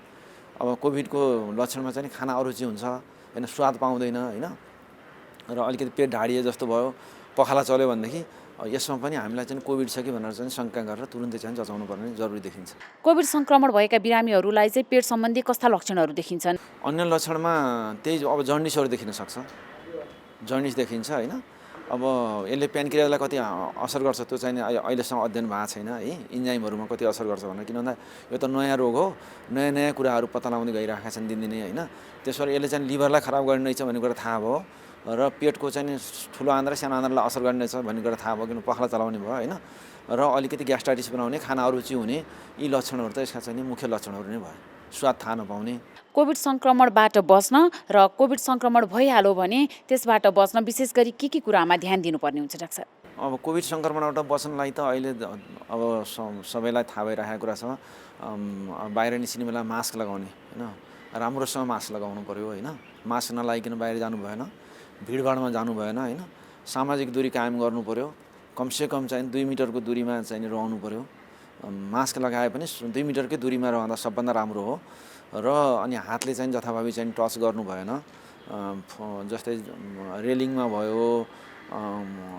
अब कोभिडको लक्षणमा चाहिँ खाना अरुचि हुन्छ होइन, स्वाद पाउँदैन होइन, र अलिकति पेट ढाडिए जस्तो भयो, पखाला चल्यो भनेदेखि यसमा पनि हामीलाई चाहिँ कोभिड छ कि भनेर चाहिँ शङ्का गरेर तुरुन्तै चाहिँ जचाउनु पर्ने जरुरी देखिन्छ। कोभिड सङ्क्रमण भएका बिरामीहरूलाई चाहिँ पेट सम्बन्धी कस्ता लक्षणहरू देखिन्छन्? अन्य लक्षणमा त्यही अब जन्डिसहरू देखिन सक्छ, जन्डिस देखिन्छ होइन। अब यसले पेनक्रियालाई कति असर गर्छ त्यो चाहिँ अहिलेसम्म अध्ययन भएको छैन है, इन्जाइमहरूमा कति असर गर्छ भनेर। किन भन्दा यो त नयाँ रोग हो, नयाँ नयाँ कुराहरू पत्ता लगाउँदै गइरहेका छन् दिनदिनै होइन। त्यसबाट यसले चाहिँ लिभरलाई खराब गर्ने रहेछ भन्ने कुरा थाहा भयो, र पेटको चाहिँ ठुलो आन्द्रा सानो आन्द्रालाई असर गर्ने रहेछ भन्ने कुरा थाहा भयो, किन पखाला चलाउने भयो होइन, र अलिकति ग्यास्ट्राइटिस बनाउने, खाना अरुचि हुने, यी लक्षणहरू त यसका चाहिँ मुख्य लक्षणहरू नै भयो। स्वाद थाहा नपाउने। कोभिड सङ्क्रमणबाट बस्न र कोभिड सङ्क्रमण भइहाल्यो भने त्यसबाट बस्न विशेष गरी के कुरामा ध्यान दिनुपर्ने हुन्छ डाक्टर साहब? अब कोभिड सङ्क्रमणबाट बच्नलाई त अहिले अब सबैलाई थाहा भइरहेको कुरा छ। बाहिर निस्किने बेला मास्क लगाउने होइन, राम्रोसँग मास्क लगाउनु पऱ्यो होइन, मास्क नलाइकन बाहिर जानु भएन, भिडभाडमा जानु भएन होइन, सामाजिक दूरी कायम गर्नु पऱ्यो, कमसेकम चाहिँ 2 मिटरको दूरीमा चाहिँ रहनु पऱ्यो। मास्क लगाए पनि 2 मिटरकै दूरीमा रहँदा सबभन्दा राम्रो हो। र अनि हातले चाहिँ जथाभावी चाहिँ टच गर्नु भएन, जस्तै रेलिङमा भयो,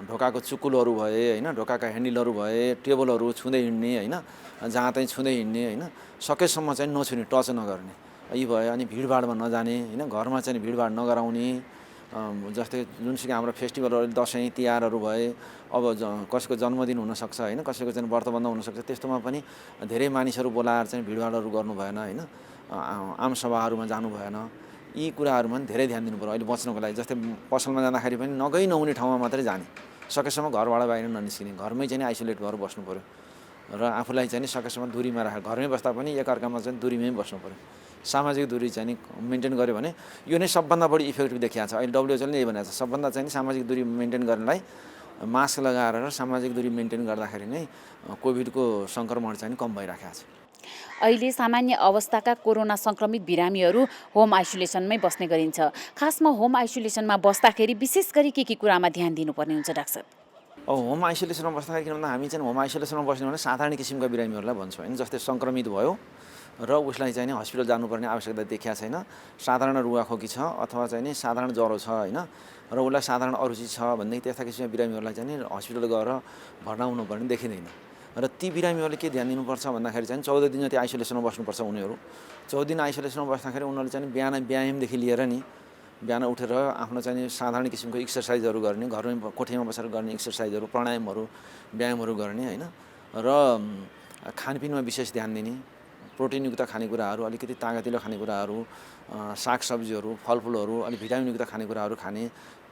ढोकाको चुकुलहरू भए होइन, ढोकाका ह्यान्डलहरू भए, टेबलहरू छुँदै हिँड्ने होइन, जहाँ चाहिँ छुँदै हिँड्ने होइन, सकेसम्म चाहिँ नछुने, टच नगर्ने यी भयो। अनि भिडभाडमा नजाने होइन, घरमा चाहिँ भिडभाड नगराउने। जस्तै जुनसुकै हाम्रो फेस्टिभलहरू दसैँ तिहारहरू भए, अब कसैको जन्मदिन हुनसक्छ होइन, कसैको चाहिँ व्रतबन्ध हुनसक्छ, त्यस्तोमा पनि धेरै मानिसहरू बोलाएर चाहिँ भिडभाडहरू गर्नु भएन होइन, आम सभाहरूमा जानु भएन। यी कुराहरूमा पनि धेरै ध्यान दिनु पऱ्यो अहिले बच्नको लागि। जस्तै पसलमा जाँदाखेरि पनि नहुने ठाउँमा मात्रै जाने, सकेसम्म घरबाट बाहिर ननिस्किने, घरमै चाहिँ आइसोलेट भएर बस्नु पऱ्यो र आफूलाई चाहिँ सकेसम्म दूरीमा राखेर घरमै बस्दा पनि एकअर्कामा चाहिँ दूरीमै बस्नु पऱ्यो। सामाजिक दूरी चाहिँ मेन्टेन गर्यो भने यो नै सबभन्दा बढी इफेक्टिभ देखिएको छ। अहिले WHO ले यही भनेको छ, सबभन्दा चाहिँ सामाजिक दूरी मेन्टेन गर्नलाई मास्क लगाएर र सामाजिक दूरी मेन्टेन गर्दाखेरि नै कोभिडको सङ्क्रमण चाहिँ कम भइराखेको छ। अहिले सामान्य अवस्थाका कोरोना सङ्क्रमित बिरामीहरू होम आइसोलेसनमै बस्ने गरिन्छ। खासमा होम आइसोलेसनमा बस्दाखेरि विशेष गरी के कुरामा ध्यान दिनुपर्ने हुन्छ डाक्टर? अब होम आइसोलेसनमा बस्दाखेरि किन भन्दा हामी चाहिँ होम आइसोलेसनमा बस्ने भने साधारण किसिमका बिरामीहरूलाई भन्छौँ होइन, जस्तै सङ्क्रमित भयो र उसलाई चाहिँ हस्पिटल जानुपर्ने आवश्यकता देखिया छैन, साधारण रुगाखोकी छ अथवा चाहिँ साधारण ज्वरो छ होइन, र उसलाई साधारण अरुचि छ भनेदेखि त्यस्ता किसिमका बिरामीहरूलाई चाहिँ हस्पिटल गएर भर्ना हुनुपर्ने देखिँदैन। र ती बिरामीहरूले के ध्यान दिनुपर्छ भन्दाखेरि चाहिँ 14 दिन जति आइसोलेसनमा बस्नुपर्छ उनीहरू। 14 दिन आइसोलेसनमा बस्दाखेरि उनीहरूले चाहिँ बिहान व्यायामदेखि लिएर नि बिहान उठेर आफ्नो चाहिँ साधारण किसिमको एक्सर्साइजहरू गर्ने, घरमै कोठीमा बसेर गर्ने एक्सर्साइजहरू, प्राणायामहरू, व्यायामहरू गर्ने होइन, र खानपिनमा विशेष ध्यान दिने, प्रोटिनयुक्त खानेकुराहरू, अलिकति तागतिलो खानेकुराहरू, सागसब्जीहरू, फलफुलहरू, अलिक भिटामिनयुक्त खानेकुराहरू खाने,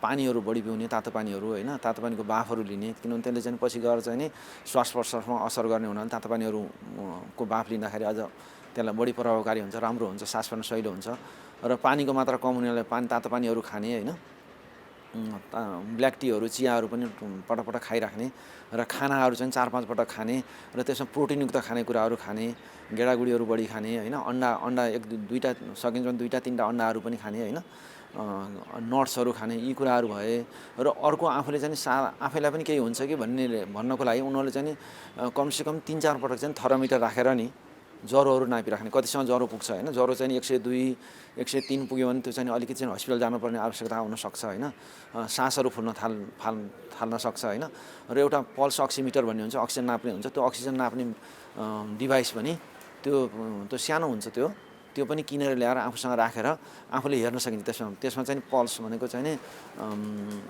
पानीहरू बढी पिउने, तातो पानीहरू होइन, तातो पानीको बाफहरू लिने, किनभने त्यसले चाहिँ पछि गएर चाहिँ नि श्वास प्रश्वासमा असर गर्ने हुनाले तातो पानीहरूको बाफ लिँदाखेरि अझ त्यसलाई बढी प्रभावकारी हुन्छ, राम्रो हुन्छ, सास फेर्न सहिलो हुन्छ। र पानीको मात्रा कम हुनेलाई तातो पानीहरू खाने होइन, ब्ल्याक टीहरू, चियाहरू पनि पटक खाइराख्ने, र खानाहरू चाहिँ 4-5 पटक खाने, र त्यसमा प्रोटिनयुक्त खानेकुराहरू खाने, गेडागुडीहरू बढी खाने होइन, अन्डा 1-2टा सकिन्छ भने 2-3टा अन्डाहरू पनि खाने होइन, नट्सहरू खाने, यी कुराहरू भए। र अर्को आफूले चाहिँ आफैलाई पनि केही हुन्छ कि भन्नको लागि उनीहरूले चाहिँ कमसेकम 3-4 पटक चाहिँ थर्मोमिटर राखेर नि ज्वरोहरू नापिराख्ने, कतिसम्म ज्वरो पुग्छ होइन, ज्वरो चाहिँ 102, 103 पुग्यो भने त्यो चाहिँ अलिकति चाहिँ हस्पिटल जानुपर्ने आवश्यकता हुनसक्छ होइन, सासहरू फुल्न थाल्न सक्छ होइन। र एउटा पल्स अक्सिमिटर भन्ने हुन्छ, अक्सिजन नाप्ने हुन्छ, त्यो अक्सिजन नाप्ने डिभाइस पनि त्यो सानो हुन्छ, त्यो पनि किनेर ल्याएर आफूसँग राखेर आफूले हेर्न सकिन्छ। त्यसमा चाहिँ पल्स भनेको चाहिँ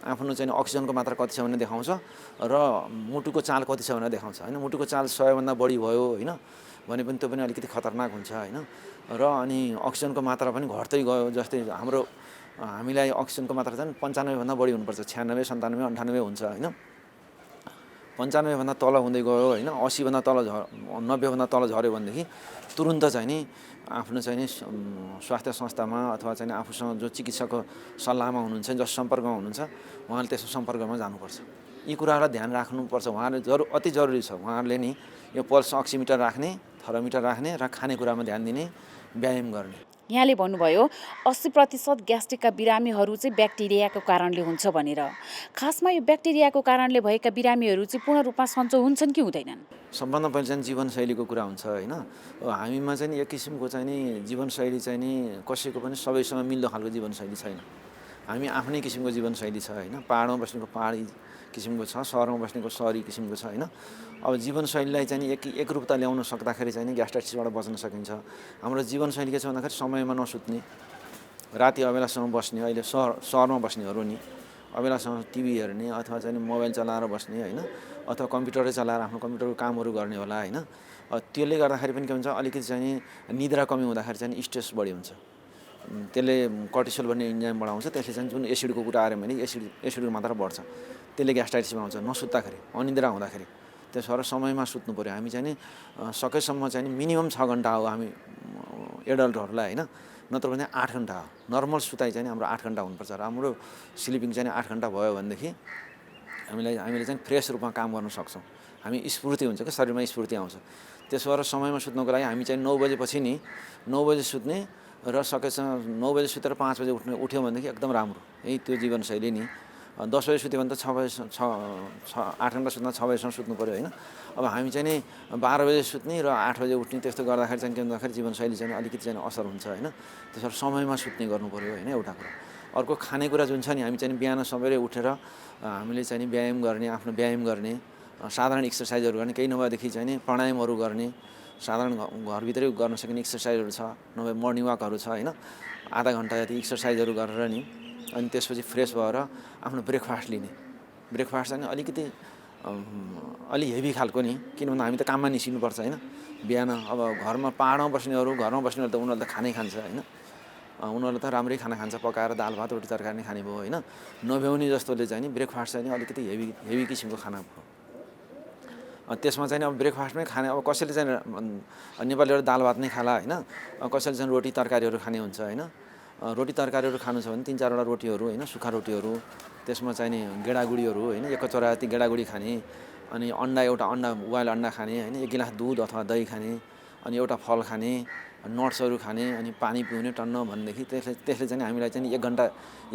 आफ्नो चाहिँ अक्सिजनको मात्रा कति छ भनेर देखाउँछ र मुटुको चाल कति छ भनेर देखाउँछ होइन। मुटुको चाल 100 भन्दा बढी भयो होइन भने पनि त्यो पनि अलिकति खतरनाक हुन्छ होइन। र अनि अक्सिजनको मात्रा पनि घट्दै गयो, जस्तै हामीलाई अक्सिजनको मात्रा चाहिँ 95 भन्दा बढी हुनुपर्छ, 96, 97, 98 हुन्छ होइन। 95 भन्दा तल हुँदै गयो होइन, 80 भन्दा तल 90 भन्दा तल झऱ्यो भनेदेखि तुरुन्त चाहिँ नि आफ्नो चाहिँ नि स्वास्थ्य संस्थामा अथवा चाहिँ आफूसँग जो चिकित्सकको सल्लाहमा हुनुहुन्छ, जस सम्पर्कमा हुनुहुन्छ उहाँले त्यसको सम्पर्कमा जानुपर्छ। यी कुराहरूलाई ध्यान राख्नुपर्छ। उहाँले अति जरुरी छ उहाँहरूले नि यो पल्स अक्सिमिटर राख्ने, थर्मोमिटर राख्ने र खानेकुरामा ध्यान दिने, व्यायाम गर्ने। यहाँले भन्नुभयो 80% ग्यास्ट्रिकका बिरामीहरू चाहिँ ब्याक्टेरियाको कारणले हुन्छ भनेर। खासमा यो ब्याक्टेरियाको कारणले भएका बिरामीहरू चाहिँ पूर्ण रूपमा सन्चो हुन्छन् कि हुँदैनन्? सबभन्दा पहिले चाहिँ जीवनशैलीको कुरा हुन्छ होइन। हामीमा चाहिँ एक किसिमको चाहिँ नि जीवनशैली चाहिँ नि कसैको पनि सबैसँग मिल्दो खालको जीवनशैली छैन। हामी आफ्नै किसिमको जीवनशैली छ होइन। पाहाडमा बस्नेको पहाडी किसिमको छ, सहरमा बस्नेको सहरी किसिमको छ होइन। अब जीवनशैलीलाई चाहिँ एकरूपता ल्याउन सक्दाखेरि चाहिँ ग्यास्ट्राइटिसबाट बच्न सकिन्छ। हाम्रो जीवनशैली के छ भन्दाखेरि समयमा नसुत्ने, राति अबेलासम्म बस्ने, अहिले सहरमा बस्नेहरू नि अबेलासम्म टिभी हेर्ने अथवा चाहिँ मोबाइल चलाएर बस्ने होइन, अथवा कम्प्युटरै चलाएर आफ्नो कम्प्युटरको कामहरू गर्ने होला होइन। त्यसले गर्दाखेरि पनि के हुन्छ, अलिकति चाहिँ निद्रा कमी हुँदाखेरि चाहिँ स्ट्रेस बढी हुन्छ। त्यसले कर्टिसोल भन्ने इन्जाइम बढाउँछ, त्यसले चाहिँ जुन एसिडको कुरा आयो भने एसिडको मात्रा बढ्छ, त्यसले ग्यास्ट्राइटिस बनाउँछ नसुत्दाखेरि, अनिद्रा हुँदाखेरि। त्यसो भएर समयमा सुत्नु पऱ्यो। हामी चाहिँ सकेसम्म चाहिँ मिनिमम 6 घन्टा हो हामी एडल्टहरूलाई होइन, नत्र भने 8 घन्टा हो। नर्मल सुताइ चाहिँ हाम्रो 8 घन्टा हुनुपर्छ। राम्रो स्लिपिङ चाहिँ 8 घन्टा भयो भनेदेखि हामीले चाहिँ फ्रेस रूपमा काम गर्न सक्छौँ। हामी स्फूर्ति हुन्छ क्या, शरीरमा स्फूर्ति आउँछ। त्यसो भएर समयमा सुत्नको लागि हामी चाहिँ 9 बजेपछि नि 9 बजे सुत्ने र सकेसम्म 9 बजे सुतेर 5 बजे उठ्यो भनेदेखि एकदम राम्रो। यही त्यो जीवनशैली नि 10 बजे सुत्यो भने त 6 बजे 8 घन्टा सुत्न 6 बजेसम्म सुत्नु पऱ्यो होइन। अब हामी चाहिँ नि 12 बजे सुत्ने र 8 बजे उठ्ने, त्यस्तो गर्दाखेरि चाहिँ के भन्दाखेरि जीवनशैली चाहिँ अलिकति चाहिँ असर हुन्छ होइन। त्यसो समयमा सुत्ने गर्नु पऱ्यो होइन एउटा कुरा। अर्को खानेकुरा जुन छ नि, हामी चाहिँ बिहान सबैले उठेर हामीले चाहिँ व्यायाम गर्ने, आफ्नो व्यायाम गर्ने, साधारण एक्सर्साइजहरू गर्ने, केही नभएदेखि चाहिँ नि प्राणायामहरू गर्ने, साधारण घरभित्रै गर्न सकिने एक्सर्साइजहरू छ, नभए मर्निङ वाकहरू छ होइन। आधा घन्टा जति एक्सर्साइजहरू गरेर नि अनि त्यसपछि फ्रेस भएर आफ्नो ब्रेकफास्ट लिने। ब्रेकफास्ट चाहिँ अलिकति अलि हेभी खालको नि, किन भन्दा हामी त काममा निस्किनुपर्छ होइन। बिहान अब घरमा पाहाडमा बस्नेहरू त उनीहरूले त खानै खान्छ होइन। उनीहरूले त राम्रै खाना खान्छ, पकाएर दाल भात रोटी तरकारी नै खाने भयो होइन। नभ्याउने जस्तोले चाहिँ नि ब्रेकफास्ट चाहिँ अलिकति हेभी किसिमको खाना भयो। त्यसमा चाहिँ अब ब्रेकफास्टमै खाने, अब कसैले चाहिँ नेपालीहरू दाल भात नै खाला होइन, कसैले चाहिँ रोटी तरकारीहरू खाने हुन्छ होइन। रोटी तरकारीहरू खानु छ भने 3-4वटा रोटीहरू होइन, सुक्खा रोटीहरू, त्यसमा चाहिँ नि गेडागुडीहरू होइन, एक कचौरा जति गेडागुडी खाने, अनि एउटा अन्डा बोइल अन्डा खाने होइन, 1 गिलास दुध अथवा दही खाने, अनि एउटा फल खाने, नट्सहरू खाने, अनि पानी पिउने टन्न भनेदेखि त्यसले चाहिँ हामीलाई चाहिँ 1 घन्टा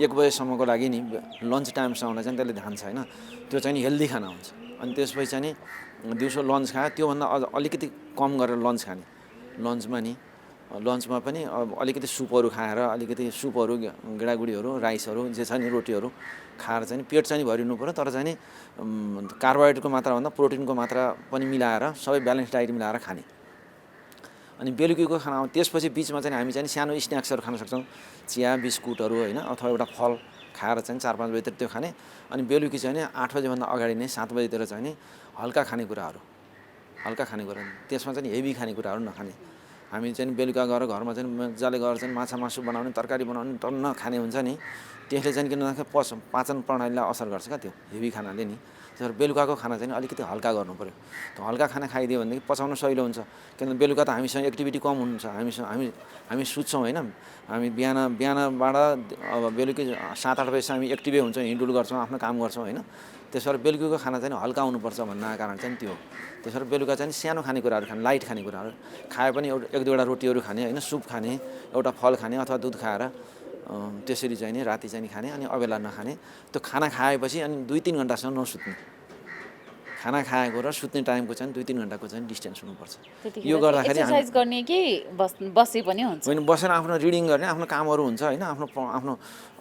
1 बजेसम्मको लागि नि लन्च टाइमसम्मलाई चाहिँ त्यसले ध्यान छ होइन। त्यो चाहिँ नि हेल्दी खाना हुन्छ। अनि त्यसपछि चाहिँ नि दिउँसो लन्च खायो, त्योभन्दा अलिकति कम गरेर लन्च खाने। लन्चमा पनि अब अलिकति सुपहरू खाएर, अलिकति सुपहरू, गेडागुडीहरू, राइसहरू जे छ नि रोटीहरू खाएर चाहिँ पेट चाहिँ भरिनु पऱ्यो। तर चाहिँ नि कार्बोहाइड्रेटको मात्राभन्दा प्रोटिनको मात्रा पनि मिलाएर सबै ब्यालेन्स डाइट मिलाएर खाने। अनि बेलुकीको खाना त्यसपछि बिचमा चाहिँ हामी चाहिँ सानो स्न्याक्सहरू खान सक्छौँ, चिया बिस्कुटहरू होइन, अथवा एउटा फल खाएर चाहिँ 4-5 बजीतिर त्यो खाने। अनि बेलुकी चाहिँ नि 8 बजेभन्दा अगाडि नै 7 बजीतिर चाहिँ नि हल्का खानेकुराहरू, त्यसमा चाहिँ हेभी खानेकुराहरू नखाने। हामी चाहिँ बेलुका गएर घरमा चाहिँ मजाले गएर चाहिँ माछा मासु बनाउने, तरकारी बनाउने टन्न खाने हुन्छ नि, त्यसले चाहिँ किन भन्दाखेरि पाचन प्रणालीलाई असर गर्छ क्या त्यो हेभी खानाले नि। त्यसरी बेलुकाको खाना चाहिँ अलिकति हल्का गर्नु पऱ्यो। त्यो हल्का खाना खाइदियो भनेदेखि पचाउन सजिलो हुन्छ। किनभने बेलुका त हामीसँग एक्टिभिटी कम हुन्छ, हामी सुत्छौँ होइन। हामी बिहानबाट अब बेलुकी 7-8 बजीसम्म हामी एक्टिभै हुन्छौँ, हिँडुल गर्छौँ, आफ्नो काम गर्छौँ होइन। त्यसरी बेलुकीको खाना चाहिँ हल्का हुनुपर्छ भन्ने कारण चाहिँ त्यो हो। त्यसरी बेलुका चाहिँ सानो खानेकुराहरू खाने, लाइट खानेकुराहरू खाए पनि 1-2वटा रोटीहरू खाने होइन, सुप खाने, एउटा फल खाने अथवा दुध खाएर त्यसरी चाहिँ नि राति चाहिँ खाने, अनि अबेला नखाने। त्यो खाना खाएपछि अनि 2-3 घन्टासम्म नसुत्ने। खाना खाएको र सुत्ने टाइमको चाहिँ 2-3 घन्टाको चाहिँ डिस्टेन्स हुनुपर्छ। यो गर्दाखेरि एक्सर्साइज गर्ने कि बसे पनि हुन्छ होइन, बसेर आफ्नो रिडिङ गर्ने, आफ्नो कामहरू हुन्छ होइन। आफ्नो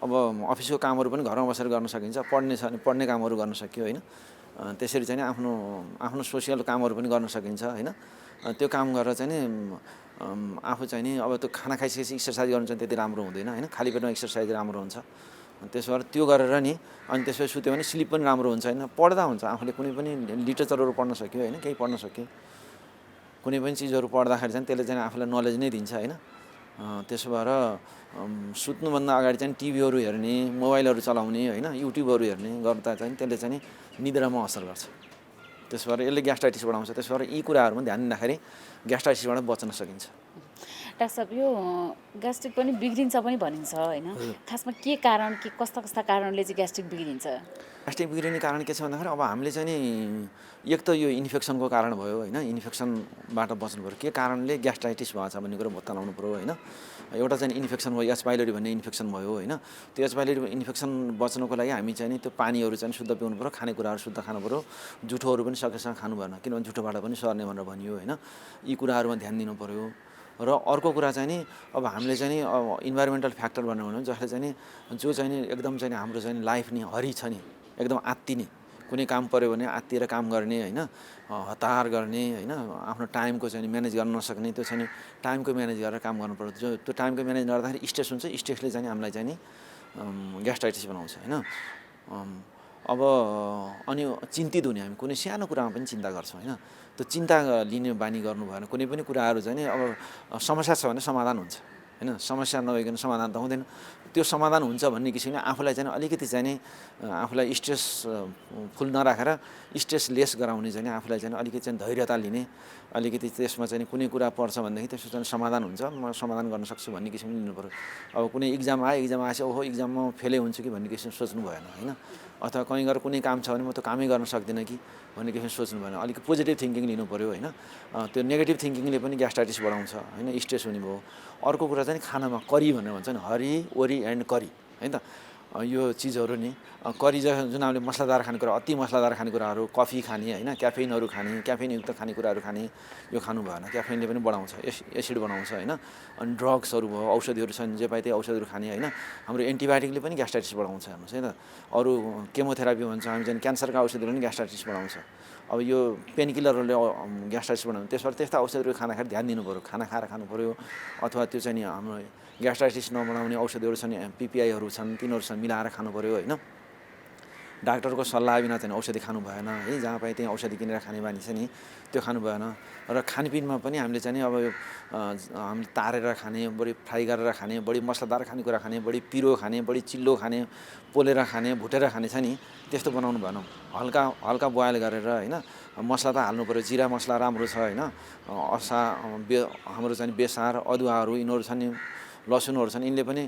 अब अफिसको कामहरू पनि घरमा बसेर गर्न सकिन्छ, पढ्ने छ भने पढ्ने कामहरू गर्न सकियो होइन। त्यसरी चाहिँ आफ्नो सोसियल कामहरू पनि गर्न सकिन्छ होइन। त्यो काम गरेर चाहिँ नि आफू चाहिँ नि अब त्यो खाना खाइसकेपछि एक्सर्साइज गर्नु चाहिँ त्यति राम्रो हुँदैन होइन। खाली पेटमा एक्सर्साइज राम्रो हुन्छ। त्यसो भएर त्यो गरेर नि अनि त्यसपछि सुत्यो भने स्लिप पनि राम्रो हुन्छ होइन। पढ्दा हुन्छ, आफूले कुनै पनि लिटरेचरहरू पढ्न सक्यो होइन, केही पढ्न सक्यो, कुनै पनि चिजहरू पढ्दाखेरि चाहिँ त्यसले चाहिँ आफूलाई नलेज नै दिन्छ होइन। त्यसो भएर सुत्नुभन्दा अगाडि चाहिँ टिभीहरू हेर्ने, मोबाइलहरू चलाउने होइन, युट्युबहरू हेर्ने गर्दा चाहिँ त्यसले चाहिँ निद्रामा असर गर्छ। त्यसो भएर यसले ग्यास्ट्राइटिस बढाउँछ। त्यसो भएर यी कुराहरूमा ध्यान दिँदाखेरि ग्यास्ट्राइटिसबाट बच्न सकिन्छ। डाक्टर साहब, यो ग्यास्ट्रिक पनि बिग्रिन्छ पनि भनिन्छ होइन, खासमा के कारण, के कस्ता कारणले चाहिँ ग्यास्ट्रिक बिग्रिन्छ? ग्यास्ट्रिक बिग्रिने कारण के छ भन्दाखेरि अब हामीले चाहिँ नि एक त यो इन्फेक्सनको कारण भयो होइन, इन्फेक्सनबाट बच्नु पऱ्यो। के कारणले ग्यास्ट्राइटिस भएको छ भन्ने कुरो बताउनु पऱ्यो होइन। एउटा चाहिँ इन्फेक्सन भयो, एच पाइलोरी भन्ने इन्फेक्सन भयो होइन। त्यो एच पाइलोरी इन्फेक्सन बच्नको लागि हामी चाहिँ नि त्यो पानीहरू चाहिँ शुद्ध पिउनु पऱ्यो, खानेकुराहरू शुद्ध खानु पऱ्यो, जुठोहरू पनि सकेसम्म खानु भएन, किनभने जुठोबाट पनि सर्ने भनेर भनियो होइन। यी कुराहरूमा ध्यान दिनु पऱ्यो। र अर्को कुरा चाहिँ नि अब हामीले चाहिँ नि अब इन्भाइरोमेन्टल फ्याक्टर भन्नु भने जसले चाहिँ नि जो चाहिँ नि एकदम चाहिँ हाम्रो चाहिँ लाइफ नि हरि छ नि, एकदम आत्तिने, कुनै काम पऱ्यो भने आत्तिएर काम गर्ने होइन, हतार गर्ने होइन, आफ्नो टाइमको चाहिँ म्यानेज गर्न नसक्ने, त्यो चाहिँ टाइमको म्यानेज गरेर काम गर्नुपर्छ। जो त्यो टाइमको म्यानेज गर्दाखेरि स्ट्रेस हुन्छ, स्ट्रेसले चाहिँ हामीलाई चाहिँ नि ग्यास्ट्राइटिस बनाउँछ होइन। अब अनि चिन्तित हुने, हामी कुनै सानो कुरामा पनि चिन्ता गर्छौँ होइन। त्यो चिन्ता लिने बानी गर्नु भएन। कुनै पनि कुराहरू चाहिँ नि अब समस्या छ भने समाधान हुन्छ होइन, समस्या नभइकन समाधान त हुँदैन। त्यो समाधान हुन्छ भन्ने किसिमले आफूलाई चाहिँ अलिकति चाहिँ नि आफूलाई स्ट्रेस फुल नराखेर स्ट्रेस लेस गराउने चाहिँ आफूलाई चाहिँ अलिकति चाहिँ धैर्यता लिने, अलिकति त्यसमा चाहिँ कुनै कुरा पर्छ भनेदेखि त्यसको चाहिँ समाधान हुन्छ, म समाधान गर्न सक्छु भन्ने किसिमले लिनु पऱ्यो। अब कुनै इक्जाम आएपछि ओहो इक्जाममा फेलै हुन्छु कि भन्ने किसिम सोच्नु भएन होइन। अथवा कहीँ गएर कुनै काम छ भने म त्यो कामै गर्न सक्दिनँ कि भन्ने किसिम सोच्नु भएन। अलिक पोजिटिभ थिङ्किङ लिनु पऱ्यो होइन। त्यो नेगेटिभ थिङ्किङले पनि ग्यास्ट्राइटिस बढाउँछ होइन, स्ट्रेस हुने भयो। अर्को कुरा चाहिँ खानामा करी भनेर भन्छ नि, हरी वरी एन्ड करी होइन त, यो चिजहरू नि करी जुन हामीले मसलादार खानेकुरा, अति मसलादार खानेकुराहरू, कफी खाने होइन, क्याफेनहरू खाने, क्याफेनयुक्त खानेकुराहरू खाने, यो खानु भएन। क्याफेनले पनि बढाउँछ, एसिड बनाउँछ होइन। अनि ड्रग्सहरू भयो, औषधिहरू छन्, जे पाए त्यही औषधिहरू खाने होइन। हाम्रो एन्टिबायोटिकले पनि ग्यास्ट्राइटिस बढाउँछ हेर्नुहोस् है त। अरू केमोथेरापी भन्छ हामी चाहिँ क्यान्सरका औषधिले पनि ग्यास्ट्राइटिस बढाउँछ। अब यो पेनकिलरहरूले ग्यास्ट्राइटिस बढाउँछ, त्यसबाट त्यस्ता औषधिहरू खाँदाखेरि ध्यान दिनु पऱ्यो, खाना खाएर खानु पऱ्यो। अथवा त्यो चाहिँ नि हाम्रो ग्यास्ट्राइटिस नबढाउने औषधिहरू छन्, पिपिआईहरू छन्, तिनीहरू छन्, मिलाएर खानु पऱ्यो होइन। डाक्टरको सल्लाह बिना चाहिँ औषधि खानु भएन है, जहाँ पाए त्यहीँ औषधि किनेर खाने बानी छ नि, त्यो खानु भएन। र खानपिनमा पनि हामीले चाहिँ अब यो हामीले तारेर खाने, बढी फ्राई गरेर खाने, बढी मसलादार खानेकुरा खाने, बढी पिरो खाने, बढी चिल्लो खाने, पोलेर खाने, भुटेर खाने छ नि, त्यस्तो बनाउनु भएन। हल्का हल्का बोइल गरेर होइन, मसला त हाल्नु पऱ्यो, जिरा मसला राम्रो छ होइन, हाम्रो चाहिँ बेसार, अदुवाहरू यिनीहरू छन्, लसुनहरू छन्, यिनले पनि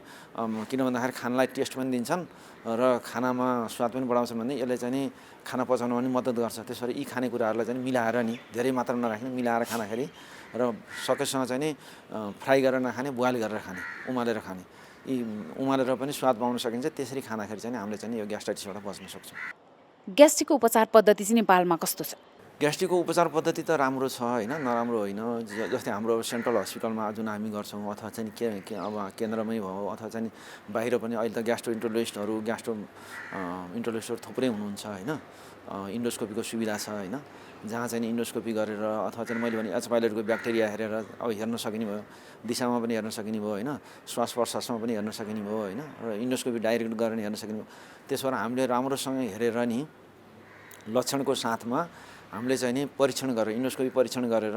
किन भन्दाखेरि खानालाई टेस्ट पनि दिन्छन् र खानामा स्वाद पनि बढाउँछन् भने यसले चाहिँ नि खाना पचाउन पनि मद्दत गर्छ। त्यसरी यी खानेकुराहरूलाई चाहिँ मिलाएर नि, धेरै मात्रामा नराख्ने, मिलाएर खाँदाखेरि र सकेसँग चाहिँ नि फ्राई गरेर नखाने, बोइल गरेर खाने, उमालेर खाने, यी उमालेर पनि स्वाद पाउन सकिन्छ। त्यसरी खाँदाखेरि चाहिँ हामीले चाहिँ यो ग्यास्ट्राइटिसबाट बच्न सक्छौँ। ग्यास्ट्रिकको उपचार पद्धति चाहिँ नेपालमा कस्तो छ? ग्यास्ट्रिकको उपचार पद्धति त राम्रो छ होइन, नराम्रो होइन। जस्तै हाम्रो सेन्ट्रल हस्पिटलमा जुन हामी गर्छौँ, अथवा चाहिँ अब केन्द्रमै भयो, अथवा चाहिँ बाहिर पनि अहिले त ग्यास्ट्रो इन्टरलिस्टहरू थुप्रै हुनुहुन्छ होइन। इन्डोस्कोपीको सुविधा छ होइन, जहाँ चाहिँ इन्डोस्कोपी गरेर अथवा चाहिँ मैले भने एच पाइलटको ब्याक्टेरिया हेरेर अब हेर्न सकिने भयो, दिशामा पनि हेर्न सकिने भयो होइन, श्वास प्रश्वासमा पनि हेर्न सकिने भयो होइन, र इन्डोस्कोपी डाइरेक्ट गरेर हेर्न सकिने भयो। त्यसबाट हामीले राम्रोसँग हेरेर नि लक्षणको साथमा हामीले चाहिँ नि परीक्षण गरेर, इन्डोस्कोपी परीक्षण गरेर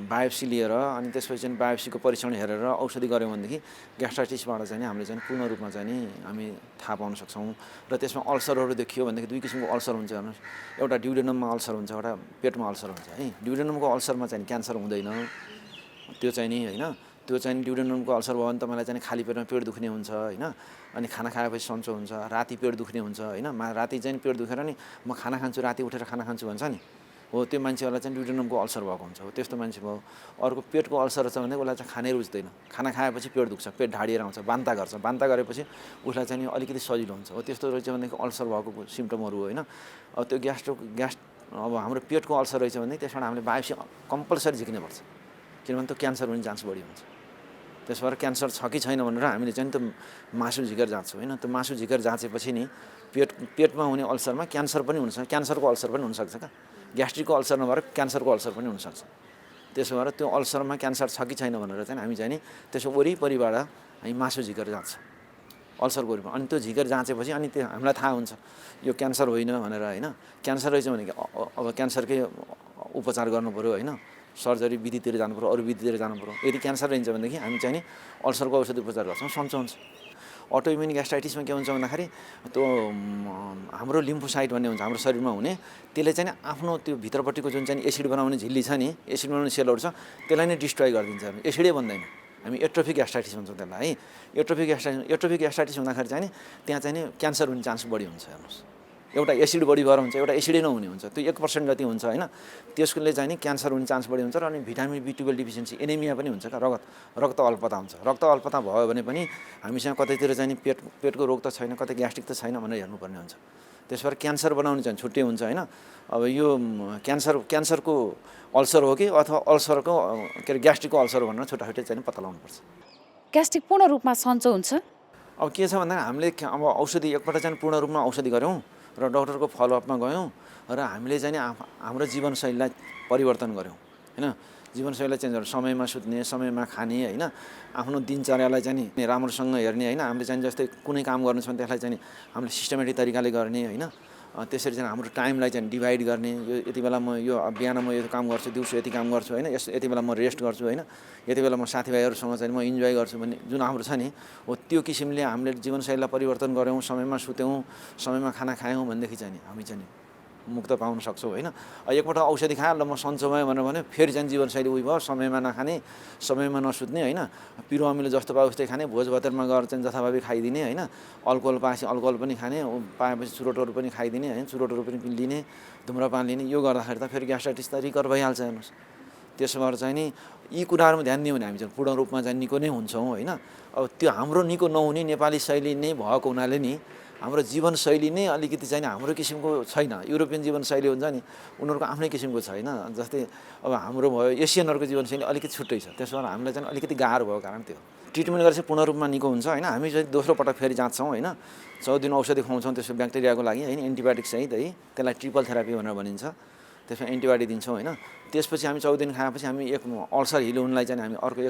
बायोप्सी लिएर अनि त्यसपछि चाहिँ बायोप्सीको परीक्षण हेरेर औषधि गऱ्यौँ भनेदेखि ग्यास्ट्राइटिसबाट चाहिँ हामीले चाहिँ पूर्ण रूपमा चाहिँ नि हामी थाहा पाउन सक्छौँ। र त्यसमा अल्सरहरू देखियो भनेदेखि दुई किसिमको अल्सर हुन्छ हेर्नुहोस्, एउटा ड्युडेनममा अल्सर हुन्छ, एउटा पेटमा अल्सर हुन्छ है। ड्युडेनमको अल्सरमा चाहिँ क्यान्सर हुँदैन, त्यो चाहिँ नि होइन, त्यो चाहिँ ड्युडेनमको अल्सर भयो भने तपाईँलाई चाहिँ खाली पेटमा पेट दुख्ने हुन्छ होइन, अनि खाना खाएपछि सन्चो हुन्छ, राति पेट दुख्ने हुन्छ होइन, राति चाहिँ पेट दुखेर नि म खाना खान्छु, राति उठेर खाना खान्छु भन्छ नि, हो त्यो मान्छेहरूलाई चाहिँ ड्युडेनमको अल्सर भएको हुन्छ, हो त्यस्तो मान्छे भयो। अर्को पेटको अल्सर छ भने उसलाई चाहिँ खानै रुच्दैन, खाना खाएपछि पेट दुख्छ, पेट ढाडिएर आउँछ, बान्ता गर्छ, बान्ता गरेपछि उसलाई चाहिँ अलिकति सजिलो हुन्छ, हो त्यस्तो रहेछ भनेदेखि अल्सर भएको सिम्टमहरू होइन। अब त्यो अब हाम्रो पेटको अल्सर रहेछ भने त्यसबाट हामीले बायोप्सी कम्पलसरी झिक्नुपर्छ, किनभने त्यो क्यान्सर हुने चान्स बढी हुन्छ। त्यसबाट क्यान्सर छ कि छैन भनेर हामीले चाहिँ त्यो मासु झिकेर जाँच्छौँ होइन। त्यो मासु झिकेर जाँचेपछि नि पेटमा हुने अल्सरमा क्यान्सर पनि हुनसक्छ, क्यान्सरको अल्सर पनि हुनसक्छ क्या, ग्यास्ट्रिकको अल्सर नभएर क्यान्सरको अल्सर पनि हुनसक्छ। त्यसो भएर त्यो अल्सरमा क्यान्सर छ कि छैन भनेर चाहिँ हामी चाहिँ नि त्यसो वरिपरिबाट हामी मासु झिकेर जाँच्छौँ अल्सरको वरिपरि। अनि त्यो झिकेर जाँचेपछि अनि त्यो हामीलाई थाहा हुन्छ यो क्यान्सर होइन भनेर होइन। क्यान्सर रहेछ भने अब क्यान्सरकै उपचार गर्नु पऱ्यो होइन, सर्जरी विधितिर जानु पऱ्यो, अरू विधितिर जानु पऱ्यो। यदि क्यान्सर रहन्छ भनेदेखि हामी चाहिँ नि अल्सरको औषधि उपचार गर्छौँ, सन्चो हुन्छ। अटोइम्युन ग्यास्ट्राइटिसमा के हुन्छ भन्दाखेरि त्यो हाम्रो लिम्फोसाइट भन्ने हुन्छ हाम्रो शरीरमा हुने, त्यसले चाहिँ आफ्नो त्यो भित्रपट्टिको जुन चाहिँ एसिड बनाउने झिल्ली छ नि, एसिड बनाउने सेलहरू छ, त्यसलाई नै डिस्ट्रोय गरिदिन्छ। एसिडै बन्दैन, हामी एट्रोफिक ग्यास्ट्राइटिस भन्छौँ त्यसलाई है। एट्रोफिक ग्यास्ट्राइटिस हुँदाखेरि चाहिँ नि त्यहाँ चाहिँ नि क्यान्सर हुने चान्स बढी हुन्छ हेर्नुहोस्। एउटा एसिड बढी भएर हुन्छ, एउटा एसिडै नहुने हुन्छ, त्यो 1% जति हुन्छ होइन। त्यसले चाहिँ नि क्यान्सर हुने चान्स बढी हुन्छ। र अनि भिटामिन B12 डिफिसियन्सी, एनेमिया पनि हुन्छ क्या, रक्त अल्पता हुन्छ। रक्त अल्पता भयो भने पनि हामीसँग कतैतिर चाहिँ नि पेटको रोग त छैन, कतै ग्यास्ट्रिक त छैन भनेर हेर्नुपर्ने हुन्छ। त्यसबाट क्यान्सर बनाउने चाहिँ छुट्टै हुन्छ होइन। अब यो क्यान्सरको अल्सर हो कि अथवा अल्सरको के अरे ग्यास्ट्रिकको अल्सर भनेर छुट्टाछुट्टै चाहिँ पत्ता लगाउनुपर्छ। ग्यास्ट्रिक पूर्ण रूपमा सन्चो हुन्छ? अब के छ भन्दा हामीले अब औषधि एकपल्ट चाहिँ पूर्ण रूपमा औषधि गऱ्यौँ र डक्टरको फलोअपमा गयौँ र हामीले चाहिँ हाम्रो जीवनशैलीलाई परिवर्तन गऱ्यौँ होइन। जीवनशैलीलाई चेन्ज गर्नु, समयमा सुत्ने, समयमा खाने होइन, आफ्नो दिनचर्यालाई चाहिँ राम्रोसँग हेर्ने होइन। हामीले चाहिँ जस्तै कुनै काम गर्नु छ भने त्यसलाई चाहिँ हामीले सिस्टमेटिक तरिकाले गर्ने होइन। त्यसरी चाहिँ हाम्रो टाइमलाई चाहिँ डिभाइड गर्ने, यो यति बेला म यो बिहान म यो काम गर्छु, दिउँसो यति काम गर्छु होइन, यति बेला म रेस्ट गर्छु होइन, यति बेला म साथीभाइहरूसँग चाहिँ म इन्जोय गर्छु भन्ने जुन हाम्रो छ नि, हो त्यो किसिमले हामीले जीवनशैलीलाई परिवर्तन गऱ्यौँ, समयमा सुत्यौँ, समयमा खाना खायौँ भनेदेखि चाहिँ हामी चाहिँ मुक्त पाउन सक्छौँ होइन। एकपल्ट औषधि खायो ल म सन्चो भयो भनेर भने फेरि चाहिँ जीवनशैली उयो भयो, समयमा नखाने, समयमा नसुत्ने होइन, पिरो अमिलो जस्तो पायो उस्तै खाने, भोजभतेरमा गएर चाहिँ जथाभावी खाइदिने होइन, अल्कोहल पाएपछि अल्कोहल पनि खाने, पाएपछि चुरोटहरू पनि खाइदिने होइन, चुरोटहरू पनि लिने, धुम्रपान लिने, यो गर्दाखेरि त फेरि ग्यास्ट्राइटिस त रिकभर भइहाल्छ हेर्नुहोस्। त्यसो भएर चाहिँ नि यी कुराहरूमा ध्यान दियो भने हामी चाहिँ पूर्ण रूपमा चाहिँ निको नै हुन्छौँ होइन। अब त्यो हाम्रो निको नहुने नेपाली शैली नै भएको हुनाले नि हाम्रो जीवनशैली नै अलिकति चाहिँ हाम्रो किसिमको छैन। युरोपियन जीवनशैली हुन्छ नि उनीहरूको आफ्नै किसिमको छैन। जस्तै अब हाम्रो भयो एसियनहरूको जीवनशैली अलिकति छुट्टै छ, त्यसो भएर हामीलाई चाहिँ अलिकति गाह्रो भएको कारण त्यो ट्रिटमेन्ट गरेपछि पूर्ण रूपमा निको हुन्छ होइन। हामी चाहिँ दोस्रो पटक फेरि जाँच्छौँ होइन, 14 दिन औषधि खुवाउँछौँ त्यसको ब्याक्टेरियाको लागि होइन, एन्टिबायोटिक सहित है, त्यसलाई ट्रिपल थेरापी भनेर भनिन्छ। त्यसमा एन्टिबायोटिक दिन्छौँ होइन। त्यसपछि हामी 14 दिन खाएपछि हामी एक अल्सर हिल हुनलाई चाहिँ हामी अर्को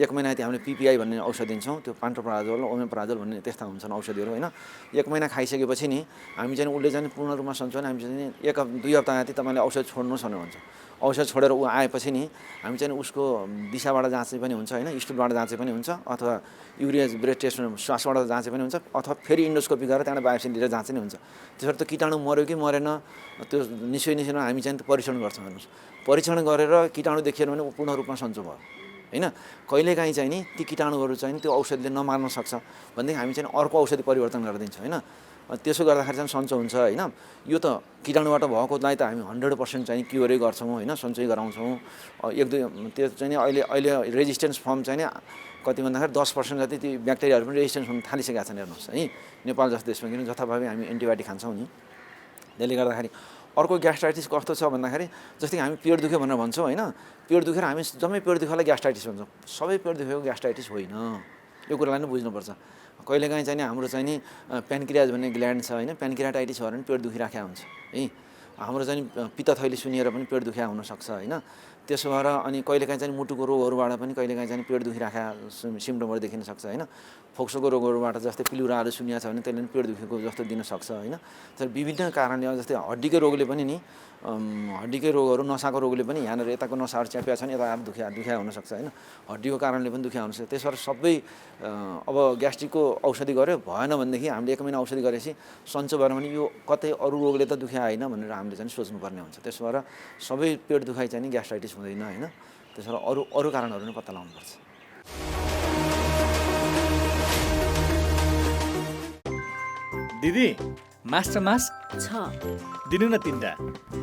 एक महिना हामीले पिपिआई भन्ने औषध दिन्छौँ, त्यो पान्टोप्राजोल ओमेप्राजोल भन्ने त्यस्ता हुन्छन् औषधिहरू होइन। 1 महिना खाइसकेपछि नि हामी चाहिँ उसले चाहिँ पूर्ण रूपमा सन्चो भने हामी चाहिँ 1-2 हप्ता जति तपाईँले औषध छोड्नुहोस् भनेर भन्छ। औषध छोडेर ऊ आएपछि नि हामी चाहिँ उसको दिशाबाट जाँचे पनि हुन्छ होइन, स्टुलबाट जाँचे पनि हुन्छ, अथवा युरिया ब्रेथ टेस्ट श्वासबाट जाँचे पनि हुन्छ, अथवा फेरि इन्डोस्कोपी गरेर त्यहाँबाट बायोप्सी लिएर जाँचे नै हुन्छ। त्यसबाट त कीटाणु मऱ्यो कि मरेन त्यो निश्चय हामी चाहिँ परीक्षण गर्छौँ हेर्नुहोस्। परीक्षण गरेर कीटाणु देखिएन भने पूर्ण रूपमा सन्चो भयो होइन। कहिलेकाहीँ चाहिँ नि ती कीटाणुहरू चाहिँ त्यो औषधिले नमार्न सक्छ भनेदेखि हामी चाहिँ अर्को औषधि परिवर्तन गरेर दिन्छौँ होइन। त्यसो गर्दाखेरि चाहिँ सन्चो हुन्छ होइन। यो त कीटाणुबाट भएकोलाई त हामी 100% चाहिँ क्योरै गर्छौँ होइन, सन्चै गराउँछौँ। 1-2 त्यो चाहिँ नि अहिले रेजिस्टेन्स फर्म चाहिँ नि कति भन्दाखेरि 10% जति ती ब्याक्टेरियाहरू पनि रेजिस्टेन्स हुन थालिसकेका छन् हेर्नुहोस् है नेपाल जस्तो देशमा, किन जथाभावी हामी एन्टिबायोटिक खान्छौँ नि। त्यसले गर्दाखेरि अर्को ग्यास्ट्राइटिस कस्तो छ भन्दाखेरि जस्तै हामी पेट दुख्यो भनेर भन्छौँ होइन, पेट दुखेर हामी जम्मै पेट दुखेलाई ग्यास्ट्राइटिस भन्छौँ। सबै पेट दुखेको ग्यास्ट्राइटिस होइन, यो कुरालाई नै बुझ्नुपर्छ। कहिलेकाहीँ चाहिँ नि हाम्रो चाहिँ नि प्यानक्रियाज भन्ने ग्ल्यान्ड छ होइन, प्यानक्रियाटाइटिस भएर पनि पेट दुखिराखेको हुन्छ है। हाम्रो चाहिँ पित्तथैली सुनिएर पनि पेट दुखिया हुनसक्छ होइन। त्यसो भएर अनि कहिलेकाहीँ चाहिँ मुटुको रोगहरूबाट पनि कहिलेकाहीँ चाहिँ पेट दुखिराखेका सिम्टमहरू देखिन सक्छ होइन। फोक्सोको रोगहरूबाट जस्तै पिलुराहरू सुनिएको छ भने त्यसले पनि पेट दुखेको जस्तो दिन सक्छ होइन। तर विभिन्न कारणले जस्तै हड्डीको रोगले पनि नि हड्डीकै रोगहरू, नसाको रोगले पनि यहाँनिर यताको नसाहरू च्यापिया छन्, यता दुखिया हुनसक्छ होइन, हड्डीको कारणले पनि दुखिया हुनसक्छ। त्यसो भएर सबै अब ग्यास्ट्रिकको औषधि गऱ्यो भएन भनेदेखि हामीले 1 महिना औषधि गरेपछि सन्चो भएन भने यो कतै अरू रोगले त दुखिया होइन भनेर हामीले चाहिँ सोच्नुपर्ने हुन्छ। त्यसो भएर सबै पेट दुखाइ चाहिँ नि ग्यास्ट्राइटिस हुँदैन होइन। त्यसो भएर अरू कारणहरू नै पत्ता लगाउनुपर्छ। दिदी मास्टर मास छ दिनु न 3टा।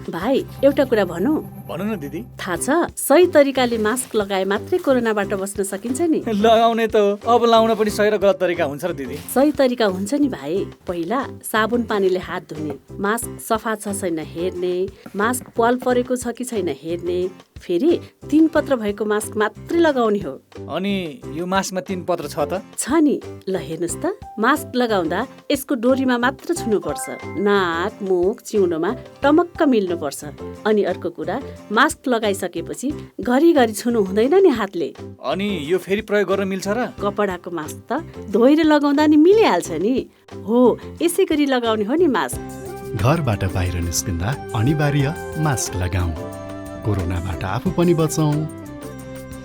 भाइ एउटा कुरा भनौँ? भन न दिदी। थाहा छ सही तरिकाले मास्क लगाए मात्रै कोरोनाबाट बस्न सकिन्छ नि? लगाउने त अब लाउन पनि सही र गलत तरिका हुन्छ र दिदी। सही तरिका हुन्छ नि भाइ। पहिला साबुन पानीले हात धुने, मास्क सफा छ छैन हेर्ने, मास्क पाल परेको छ कि छैन हेर्ने, फेरि 3 पत्र भएको मास्क मात्रै लगाउने हो। अनि यो मास्कमा 3 पत्र छ त? छ नि, ल हेर्नुहोस् त। मास्क लगाउँदा यसको डोरीमा मात्र छुनुपर्छ, नाक मुख चिउनोमा टमक्क मिल्नुपर्छ। अनि अर्को कुरा, मास्क लगाइसकेपछि घरिघरि छुनु हुँदैन नि हातले। अनि यो फेरि प्रयोग गर्न मिल्छ र? कपडाको मास्क त धोएर लगाउँदा नि मिलिहाल्छ नि। हो, यसै गरी लगाउने हो नि मास्क। घरबाट बाहिर निस्किँदा अनिवार्य मास्क लगाऊ। कोरोनाबाट आफू पनि बचौँ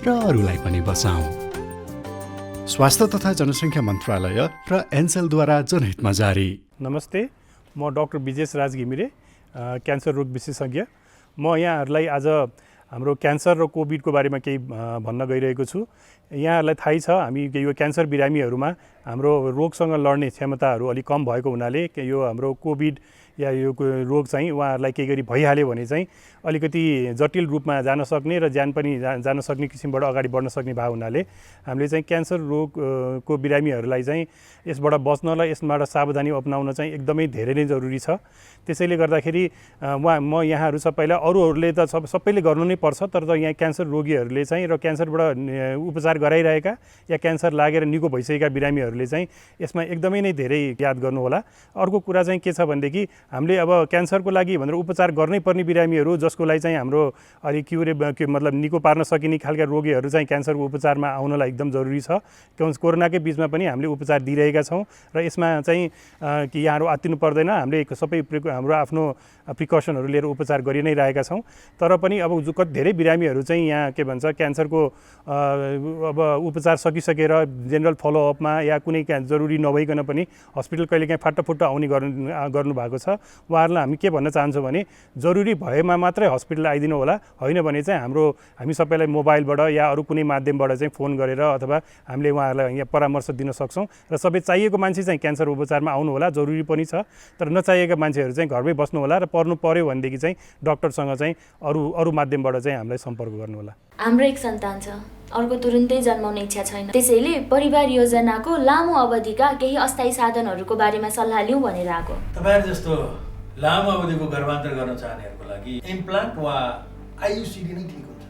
र अरूलाई पनि बचाऊ। स्वास्थ्य तथा जनसङ्ख्या मन्त्रालय र एन्सेलद्वारा जनहितमा जारी। नमस्ते, म डाक्टर विजेश राज घिमिरे, क्यान्सर रोग विशेषज्ञ। म यहाँहरूलाई आज हाम्रो क्यान्सर र कोभिडको बारेमा केही भन्न गइरहेको छु। यहाँहरूलाई थाहै छ हामी यो क्यान्सर बिरामीहरूमा हाम्रो रोगसँग लड्ने क्षमताहरू अलिक कम भएको हुनाले यो हाम्रो कोभिड या यो रोग चाहिँ उहाँहरूलाई केही गरी भइहाल्यो भने चाहिँ अलिकति जटिल रूपमा जान सक्ने र ज्यान पनि जान सक्ने किसिमबाट अगाडि बढ्न सक्ने भएको हुनाले हामीले चाहिँ क्यान्सर रोगको बिरामीहरूलाई चाहिँ यसबाट बच्नलाई यसबाट सावधानी अपनाउन चाहिँ एकदमै धेरै नै जरुरी छ। त्यसैले गर्दाखेरि म यहाँहरू सबैलाई अरूहरूले त सबैले गर्नु नै पर्छ, तर यहाँ क्यान्सर रोगीहरूले चाहिँ र क्यान्सरबाट उपचार गराइरहेका या क्यान्सर लागेर निको भइसकेका बिरामीहरूले चाहिँ यसमा एकदमै नै धेरै याद गर्नुहोला। अर्को कुरा चाहिँ के छ भनेदेखि हामीले अब क्यान्सरको लागि भनेर उपचार गर्नै पर्ने बिरामीहरू जसको लागि चाहिँ हाम्रो अलिक मतलब निको पार्न सकिने खालका रोगीहरू चाहिँ क्यान्सरको उपचारमा आउनलाई एकदम जरुरी छ। कोरोनाकै बिचमा पनि हामीले उपचार दिइरहेका छौँ र यसमा चाहिँ कि यहाँहरू आत्तिनु पर्दैन, हामीले सबै हाम्रो आफ्नो प्रिकसनहरू लिएर उपचार गरि नै रहेका छौँ। तर पनि अब धेरै बिरामीहरू चाहिँ यहाँ के भन्छ क्यान्सरको अब उपचार सकिसकेर जेनरल फलोअपमा या कुनै जरुरी नभइकन पनि हस्पिटल कहिलेकाहीँ फाटाफुट्टा आउने गर्नु भएको छ। उहाँहरूलाई हामी के भन्न चाहन्छौँ भने जरुरी भएमा मात्रै हस्पिटल आइदिनु होला, होइन भने चाहिँ हामी सबैलाई मोबाइलबाट या अरू कुनै माध्यमबाट चाहिँ फोन गरेर अथवा हामीले उहाँहरूलाई यहाँ परामर्श दिन सक्छौँ र सबै चाहिएको मान्छे चाहिँ क्यान्सर उपचारमा आउनु होला, जरुरी पनि छ। तर नचाहिएका मान्छेहरू चाहिँ घरमै बस्नु होला र पर्यो भनेदेखि चाहिँ डक्टरसँग चाहिँ अरू माध्यमबाट चाहिँ हामीलाई सम्पर्क गर्नु होला। हाम्रो एक सन्तान छ, अर्को तुरुन्तै जन्माउने इच्छा छैन, त्यसैले परिवार योजनाको लामो अवधिका केही अस्थायी साधनहरूको बारेमा सल्लाह लिउँ भनेर आएको। तपाईहरु जस्तो लामो अवधिको गर्भान्तर गर्न चाहनेहरूको लागि इम्प्लान्ट वा आयुसिडी नै ठिक हुन्छ।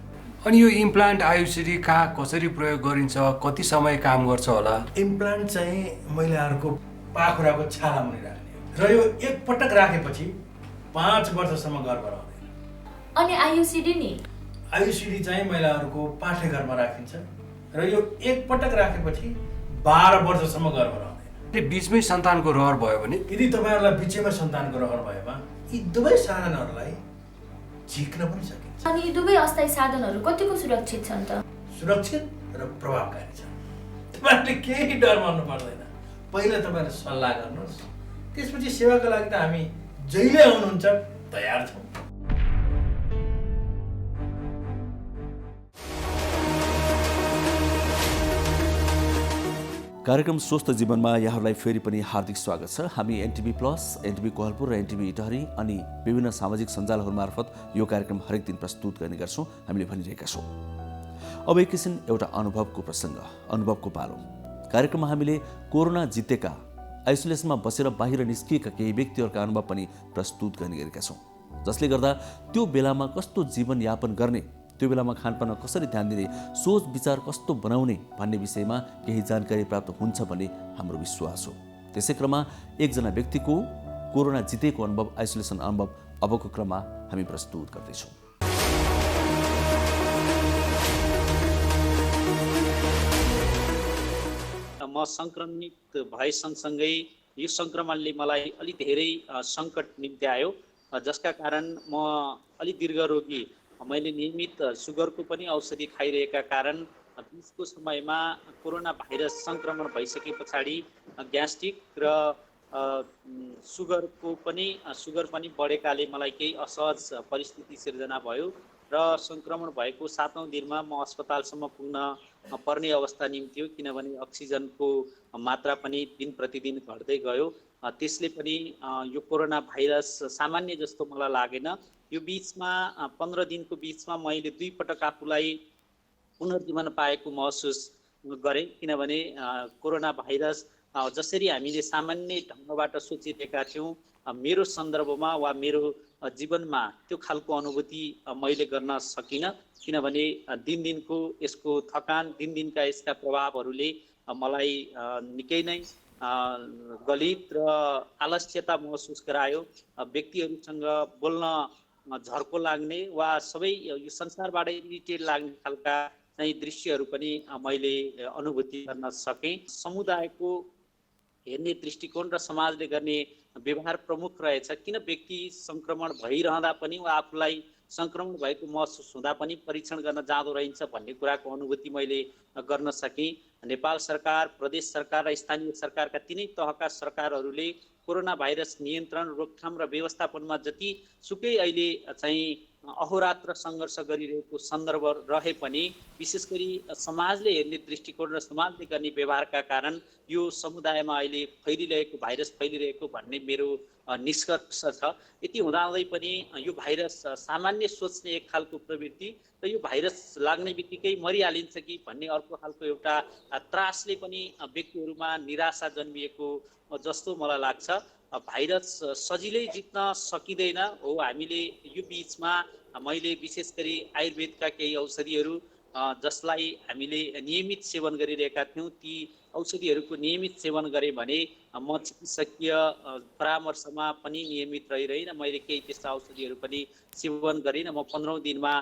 अनि यो इम्प्लान्ट आयुसिडी कहाँ कसरी प्रयोग गरिन्छ, कति समय काम गर्छ होला? इम्प्लान्ट चाहिँ महिलाहरूको पाखुराको छाला मुनि राख्ने र यो एक पटक राखेपछि 5 वर्षसम्म गर्भ रहँदैन। अनि आयुसिडी नि? आयुसिडी चाहिँ महिलाहरूको पाठेघरमा राखिन्छ र यो एक पटक राखेपछि 12 वर्षसम्म गर्भ रहँदैन। बीचमै सन्तानको रहर भयो भने? यदि तपाईँहरूलाई बिचैमा सन्तानको रहर भएमा यी दुवै साधनहरूलाई झिक्न पनि सकिन्छ। अनि यी दुवै अस्थायी साधनहरू कतिको सुरक्षित छन् त? सुरक्षित र प्रभावकारी छन्। तपाईँहरूले केही डर मान्नु पर्दैन। पहिला तपाईँहरूले सल्लाह गर्नुहोस्, त्यसपछि सेवाको लागि त हामी जहिले आउनुहुन्छ तयार छौँ। कार्यक्रम स्वस्थ जीवनमा यहाँहरूलाई फेरि पनि हार्दिक स्वागत छ। हामी एनटिभी प्लस, एनटिभी कोहलपुर र एनटिभी इटहरी अनि विभिन्न सामाजिक सञ्जालहरू मार्फत यो कार्यक्रम हरेक दिन प्रस्तुत गर्ने गर्छौँ। हामीले भनिरहेका छौँ अब एकैछिन एउटा अनुभवको प्रसङ्ग, अनुभवको पालो। कार्यक्रममा हामीले कोरोना जितेका आइसोलेसनमा बसेर बाहिर निस्किएका केही व्यक्तिहरूका अनुभव पनि प्रस्तुत गर्ने गरेका छौँ, जसले गर्दा त्यो बेलामा कस्तो जीवनयापन गर्ने, त्यो बेलामा खानपानमा कसरी ध्यान दिने, सोच विचार कस्तो बनाउने भन्ने विषयमा केही जानकारी प्राप्त हुन्छ भन्ने हाम्रो विश्वास हो। त्यसै क्रममा एकजना व्यक्तिको कोरोना जितेको अनुभव, आइसोलेसन अनुभव अबको क्रममा हामी प्रस्तुत गर्दैछौँ। म सङ्क्रमित भए सँगसँगै यो सङ्क्रमणले मलाई अलि धेरै सङ्कट निम्त्यायो, जसका कारण म अलि दीर्घरोगी, मैले नियमित सुगरको पनि औषधि खाइरहेका कारण बिचको समयमा कोरोना भाइरस सङ्क्रमण भइसके पछाडि ग्यास्ट्रिक र सुगर पनि बढेकाले मलाई केही असहज परिस्थिति सिर्जना भयो र सङ्क्रमण भएको 7औं दिनमा म अस्पतालसम्म पुग्न पर्ने अवस्था निम्त्यो, किनभने अक्सिजनको मात्रा पनि दिन प्रतिदिन घट्दै गयो। त्यसले पनि यो कोरोना भाइरस सामान्य जस्तो मलाई लागेन। यो बिचमा 15 दिनको बिचमा मैले 2 पटक आफूलाई पुनर्जीवन पाएको महसुस गरेँ, किनभने कोरोना भाइरस जसरी हामीले सामान्य ढङ्गबाट सोचिरहेका थियौँ, मेरो सन्दर्भमा वा मेरो जीवनमा त्यो खालको अनुभूति मैले गर्न सकिनँ, किनभने दिनदिनको यसको थकान, दिनदिनका यसका प्रभावहरूले मलाई निकै नै गलित र आलस्यता महसुस गरायो। व्यक्तिहरूसँग बोल्न झर्को लाग्ने वा सबै यो संसारबाट इरिटेट लाग्ने खालका चाहिँ दृश्यहरू पनि मैले अनुभूति गर्न सकेँ। समुदायको हेर्ने दृष्टिकोण र समाजले गर्ने व्यवहार प्रमुख रहेछ। किन व्यक्ति सङ्क्रमण भइरहँदा पनि वा आफूलाई सङ्क्रमण भएको महसुस हुँदा पनि परीक्षण गर्न जाँदो रहन्छ भन्ने कुराको अनुभूति मैले गर्न सकेँ। नेपाल सरकार, प्रदेश सरकार र स्थानीय सरकारका तिनै तहका सरकारहरूले कोरोना भाइरस नियन्त्रण, रोकथाम र व्यवस्थापनमा जति सुकै अहिले चाहिँ अहोरात्र सङ्घर्ष गरिरहेको सन्दर्भ रहे पनि विशेष गरी समाजले हेर्ने दृष्टिकोण र समाजले गर्ने व्यवहारका कारण यो समुदायमा अहिले भाइरस फैलिरहेको भन्ने मेरो निष्कर्ष छ। यति हुँदाहुँदै पनि यो भाइरस सामान्य सोच्ने एक खालको प्रवृत्ति र यो भाइरस लाग्ने बित्तिकै मरिहालिन्छ कि भन्ने अर्को खालको एउटा त्रासले पनि व्यक्तिहरूमा निराशा जन्मिएको जस्तो मलाई लाग्छ। भाइरस सजिलै जित्न सकिँदैन हो। हामीले यो बिचमा मैले विशेष गरी आयुर्वेदका केही औषधिहरू जसलाई हामीले नियमित सेवन गरिरहेका थियौँ, ती औषधिहरूको नियमित सेवन गरेँ भने म चिकित्सकीय परामर्शमा पनि नियमित रहिरहेँ। मैले केही त्यस्ता औषधिहरू पनि सेवन गरिनँ। म 15औं दिनमा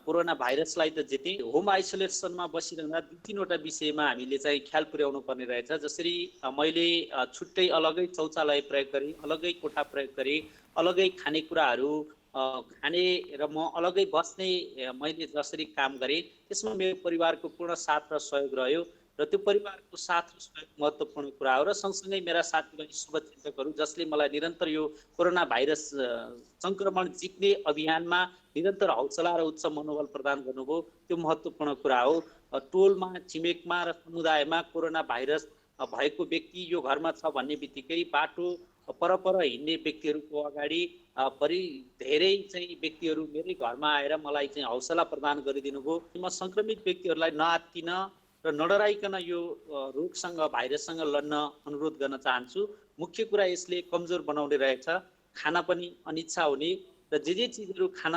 कोरोना भाइरसलाई त जितेँ। होम आइसोलेसनमा बसिरहँदा 2-3वटा विषयमा हामीले चाहिँ ख्याल पुर्याउनु पर्ने रहेछ। जसरी मैले छुट्टै अलगै शौचालय प्रयोग गरेँ, अलगै कोठा प्रयोग गरेँ, अलगै खानेकुराहरू खाने र म अलगै बस्ने मैले जसरी काम गरेँ, त्यसमा मेरो परिवारको पूर्ण साथ र सहयोग रह्यो। र त्यो परिवारको साथ र सहयोग महत्त्वपूर्ण कुरा हो। र सँगसँगै मेरा साथीभाइ शुभचिन्तकहरू जसले मलाई निरन्तर यो कोरोना भाइरस सङ्क्रमण जित्ने अभियानमा निरन्तर हौसला र उच्च मनोबल प्रदान गर्नुभयो, त्यो महत्त्वपूर्ण कुरा हो। टोलमा, छिमेकमा र समुदायमा कोरोना भाइरस भएको व्यक्ति यो घरमा छ भन्ने बित्तिकै बाटो परपर हिँड्ने व्यक्तिहरूको अगाडि बढी धेरै चाहिँ व्यक्तिहरू मेरै घरमा आएर मलाई चाहिँ हौसला प्रदान गरिदिनु भयो। म सङ्क्रमित व्यक्तिहरूलाई नआत्तिन र नडराइकन यो रोगसँग, भाइरससँग लड्न अनुरोध गर्न चाहन्छु। मुख्य कुरा यसले कमजोर बनाउने रहेछ, खाना पनि अनिच्छा हुने र जे चिजहरू खान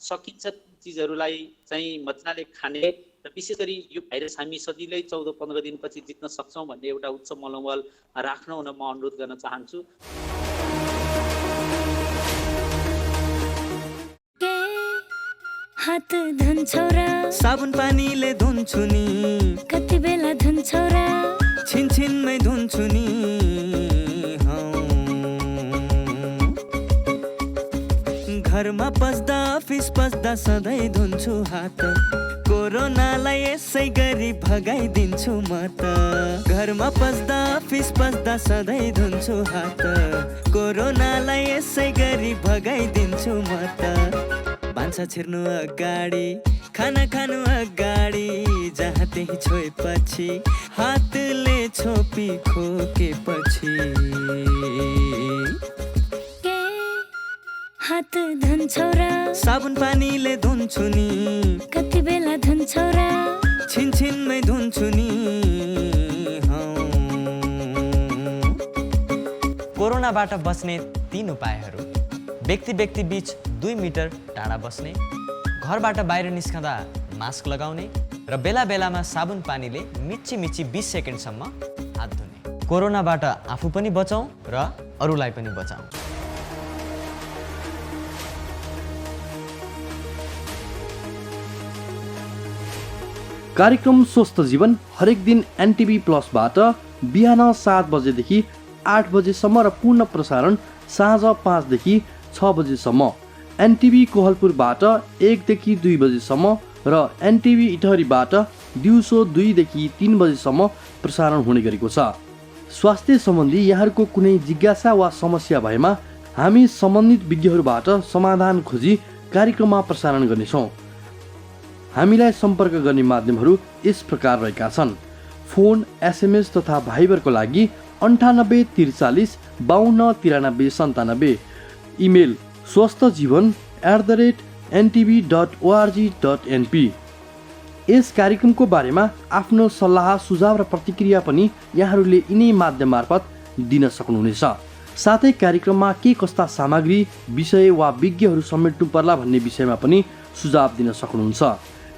सकिन्छ ती चिजहरूलाई चाहिँ मजाले खाने र विशेष गरी यो भाइरस हामी सजिलै 14-15 दिनपछि जित्न सक्छौँ भन्ने एउटा उच्च मनोबल राख्न हुन म अनुरोध गर्न चाहन्छु। हात धुन्छौ र साबुन पानीले धुन्छु नि, कति बेला धुन्छौ र छिनछिनमै धुन्छु नि। घरमा पस्दा अफिस पस्दा सधैँ धुन्छु हात, कोरोनालाई यसै गरी भगाइदिन्छु म त। घरमा पस्दा अफिस पस्दा सधैँ धुन्छु हात, कोरोनालाई यसै गरी भगाइदिन्छु म त। भान्सा छिर्नु अगाडि, खाना खानु अगाडि, जहाँ त्यही छोएपछि हातले छोपी खोकेपछि। हात धुन्छौ र साबुन पानीले धुन्छु नि, कति बेला धुन्छौ र छिनछिनमै धुन्छु नि। कोरोनाबाट बच्ने 3 उपायहरू। व्यक्ति व्यक्ति बीच 2 मिटर टाढा बस्ने, घरबाट बाहिर निस्कँदा मास्क लगाउने र बेला बेलामा साबुन पानीले मिची 20 सेकेन्डसम्म हात धुने। कोरोनाबाट आफू पनि बचाउँ र अरूलाई पनि बचाउँ। कार्यक्रम स्वस्थ जीवन हरेक दिन एनटिभी प्लसबाट बिहान 7 बजेदेखि 8 बजेसम्म र पूर्ण प्रसारण साँझ 5 देखि 6 बजेसम्म, एनटिभी कोहलपुरबाट 1 देखि 2 बजेसम्म र एनटिभी इटहरीबाट दिउँसो 2 देखि 3 बजेसम्म प्रसारण हुने गरेको छ। स्वास्थ्य सम्बन्धी यहाँहरूको कुनै जिज्ञासा वा समस्या भएमा हामी सम्बन्धित विज्ञहरूबाट समाधान खोजी कार्यक्रममा प्रसारण गर्नेछौँ। हामीलाई सम्पर्क गर्ने माध्यमहरू यस प्रकार रहेका छन्। फोन, एसएमएस तथा भाइबरको लागि 9843 52 93 97, इमेल swasthjivan@ntv.org.np। यस कार्यक्रमको बारेमा आफ्नो सल्लाह, सुझाव र प्रतिक्रिया पनि यहाँहरूले यिनै माध्यम मार्फत दिन सक्नुहुनेछ। साथै कार्यक्रममा के कस्ता सामग्री, विषय वा विज्ञहरू समेट्नु पर्ला भन्ने विषयमा पनि सुझाव दिन सक्नुहुन्छ।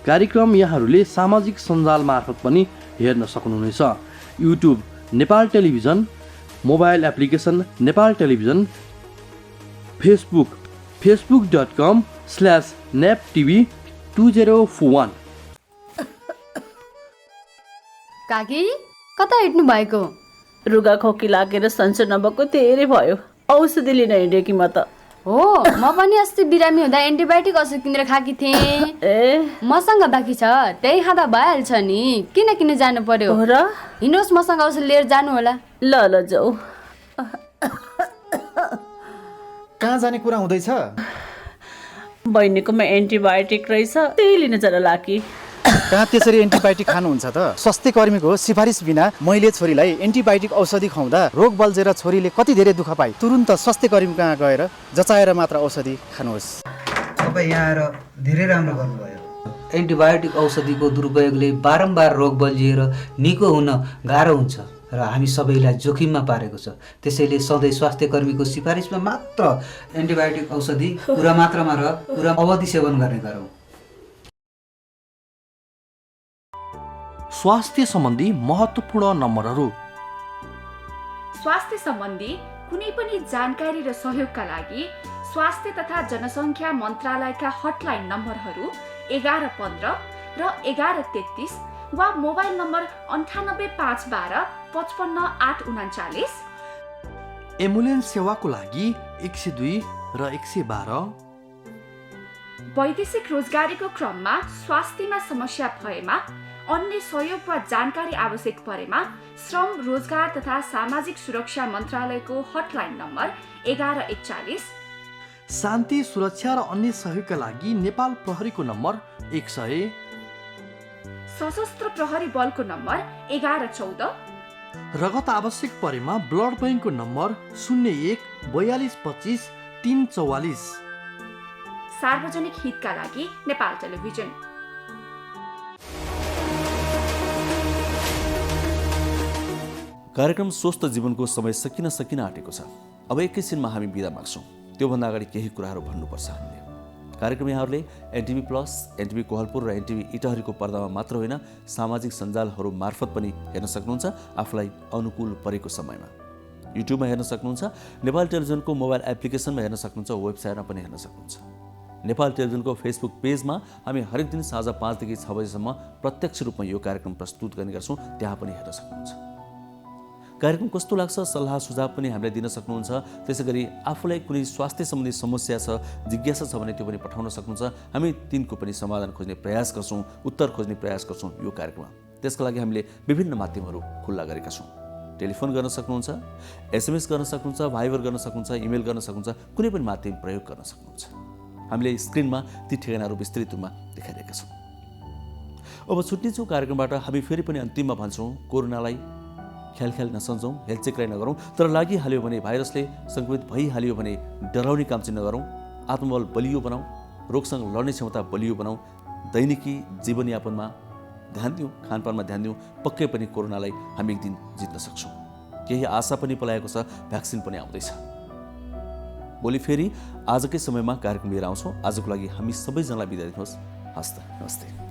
कार्यक्रम यहाँहरूले सामाजिक सञ्जाल मार्फत पनि हेर्न सक्नुहुनेछ। YouTube Nepal television, mobile application Nepal television, Facebook facebook.com/neptv2041। काकी कता हिँड्नु भएको? रुगा खोकी लागेर सन्चो नभएको धेरै भयो, औषधि लिन हिँडेँ कि म त। हो, म पनि अस्ति बिरामी हुँदा एन्टिबायोटिक औषध किनेर खाकी थिएँ। मसँग बाँकी छ, त्यही खाँदा भइहाल्छ नि, किन किन जानु पर्यो र? हिँड्नुहोस्, मसँग औषध लिएर जानु होला। ल जाऊ। कहाँ जाने कुरा हुँदैछ? बहिनीकोमा एन्टिबायोटिक रहेछ, त्यही लिन जरा लाकी। कहाँ त्यसरी एन्टिबायोटिक खानुहुन्छ त? स्वास्थ्य कर्मीको सिफारिस बिना मैले छोरीलाई एन्टिबायोटिक औषधि खुवाउँदा रोग बल्झेर छोरीले कति धेरै दुःख पाए। तुरुन्त स्वास्थ्य कर्मी कहाँ गएर जचाएर मात्र औषधि खानुहोस्। तपाईँ यहाँ आएर धेरै राम्रो गर्नुभयो। एन्टिबायोटिक औषधिको दुरुपयोगले बारम्बार रोग बल्झिएर निको हुन गाह्रो हुन्छ र हामी सबैलाई जोखिममा पारेको छ। त्यसैले सधैँ स्वास्थ्य कर्मीको सिफारिसमा मात्र एन्टिबायोटिक औषधि पुरा मात्रामा र पुरा अवधि सेवन गर्ने गरौँ। स्वास्थ्य सम्बन्धी महत्त्वपूर्ण नम्बरहरू। स्वास्थ्य सम्बन्धी कुनै पनि जानकारी र सहयोगका लागि स्वास्थ्य तथा जनसङ्ख्या मन्त्रालयका हटलाइन नम्बरहरू 1115 र 1133 वा मोबाइल नम्बर 98512 55839। एम्बुलेन्स सेवाको लागि 102 र 112। वैदेशिक रोजगारीको क्रममा स्वास्थ्यमा समस्या भएमा अन्य सहयोग वा जानकारी आवश्यक परेमा श्रम रोजगार तथा सामाजिक सुरक्षा मन्त्रालयको हटलाइन नम्बर 1141, शान्ति सुरक्षा र अन्य सहयोगका लागि नेपाल प्रहरीको नम्बर 100, सशस्त्र प्रहरी बलको नम्बर 1114, रगत आवश्यक परेमा ब्लड बैंकको नम्बर 01 42 25 344। सार्वजनिक हितका लागि नेपाल टेलिभिजन। कार्यक्रम स्वस्थ जीवनको समय सकिन आँटेको छ। अब एकैछिनमा हामी बिदा माग्छौँ। त्योभन्दा अगाडि केही कुराहरू भन्नुपर्छ हामीले। कार्यक्रम यहाँहरूले एनटिभी प्लस, एनटिभी कोहलपुर र एनटिभी इटहरीको पर्दामा मात्र होइन, सामाजिक सञ्जालहरू मार्फत पनि हेर्न सक्नुहुन्छ। आफूलाई अनुकूल परेको समयमा युट्युबमा हेर्न सक्नुहुन्छ, नेपाल टेलिभिजनको मोबाइल एप्लिकेसनमा हेर्न सक्नुहुन्छ, वेबसाइटमा पनि हेर्न सक्नुहुन्छ। नेपाल टेलिभिजनको फेसबुक पेजमा हामी हरेक दिन साँझ 5 देखि 6 बजेसम्म प्रत्यक्ष रूपमा यो कार्यक्रम प्रस्तुत गर्ने गर्छौँ, त्यहाँ पनि हेर्न सक्नुहुन्छ। कार्यक्रम कस्तो लाग्छ सल्लाह सुझाव पनि हामीलाई दिन सक्नुहुन्छ। त्यसै गरी आफूलाई कुनै स्वास्थ्य सम्बन्धी समस्या छ, जिज्ञासा छ भने त्यो पनि पठाउन सक्नुहुन्छ। हामी तिनको पनि समाधान खोज्ने प्रयास गर्छौँ, उत्तर खोज्ने प्रयास गर्छौँ यो कार्यक्रममा। त्यसको लागि हामीले विभिन्न माध्यमहरू खुल्ला गरेका छौँ। टेलिफोन गर्न सक्नुहुन्छ, एसएमएस गर्न सक्नुहुन्छ, भाइबर गर्न सक्नुहुन्छ, इमेल गर्न सक्नुहुन्छ, कुनै पनि माध्यम प्रयोग गर्न सक्नुहुन्छ। हामीले स्क्रिनमा ती ठेगानाहरू विस्तृत रूपमा देखाइरहेका छौँ। अब छुट्टिन्छौँ कार्यक्रमबाट। हामी फेरि पनि अन्तिममा भन्छौँ, कोरोनालाई ख्याल नसम्झौँ, हेलचेक्राइ नगरौँ। तर लागिहाल्यो भने, भाइरसले सङ्क्रमित भइहाल्यो भने डराउने काम चाहिँ नगरौँ। आत्मबल बलियो बनाऊ, रोगसँग लड्ने क्षमता बलियो बनाऊ। दैनिकी जीवनयापनमा ध्यान दिउँ, खानपानमा ध्यान दिउँ। पक्कै पनि कोरोनालाई हामी एक दिन जित्न सक्छौँ। केही आशा पनि पलाएको छ, भ्याक्सिन पनि आउँदैछ। भोलि फेरि आजकै समयमा कार्यक्रम लिएर आउँछौँ। आजको लागि हामी सबैजनालाई बिदा दिनुहोस्। हस्त, नमस्ते।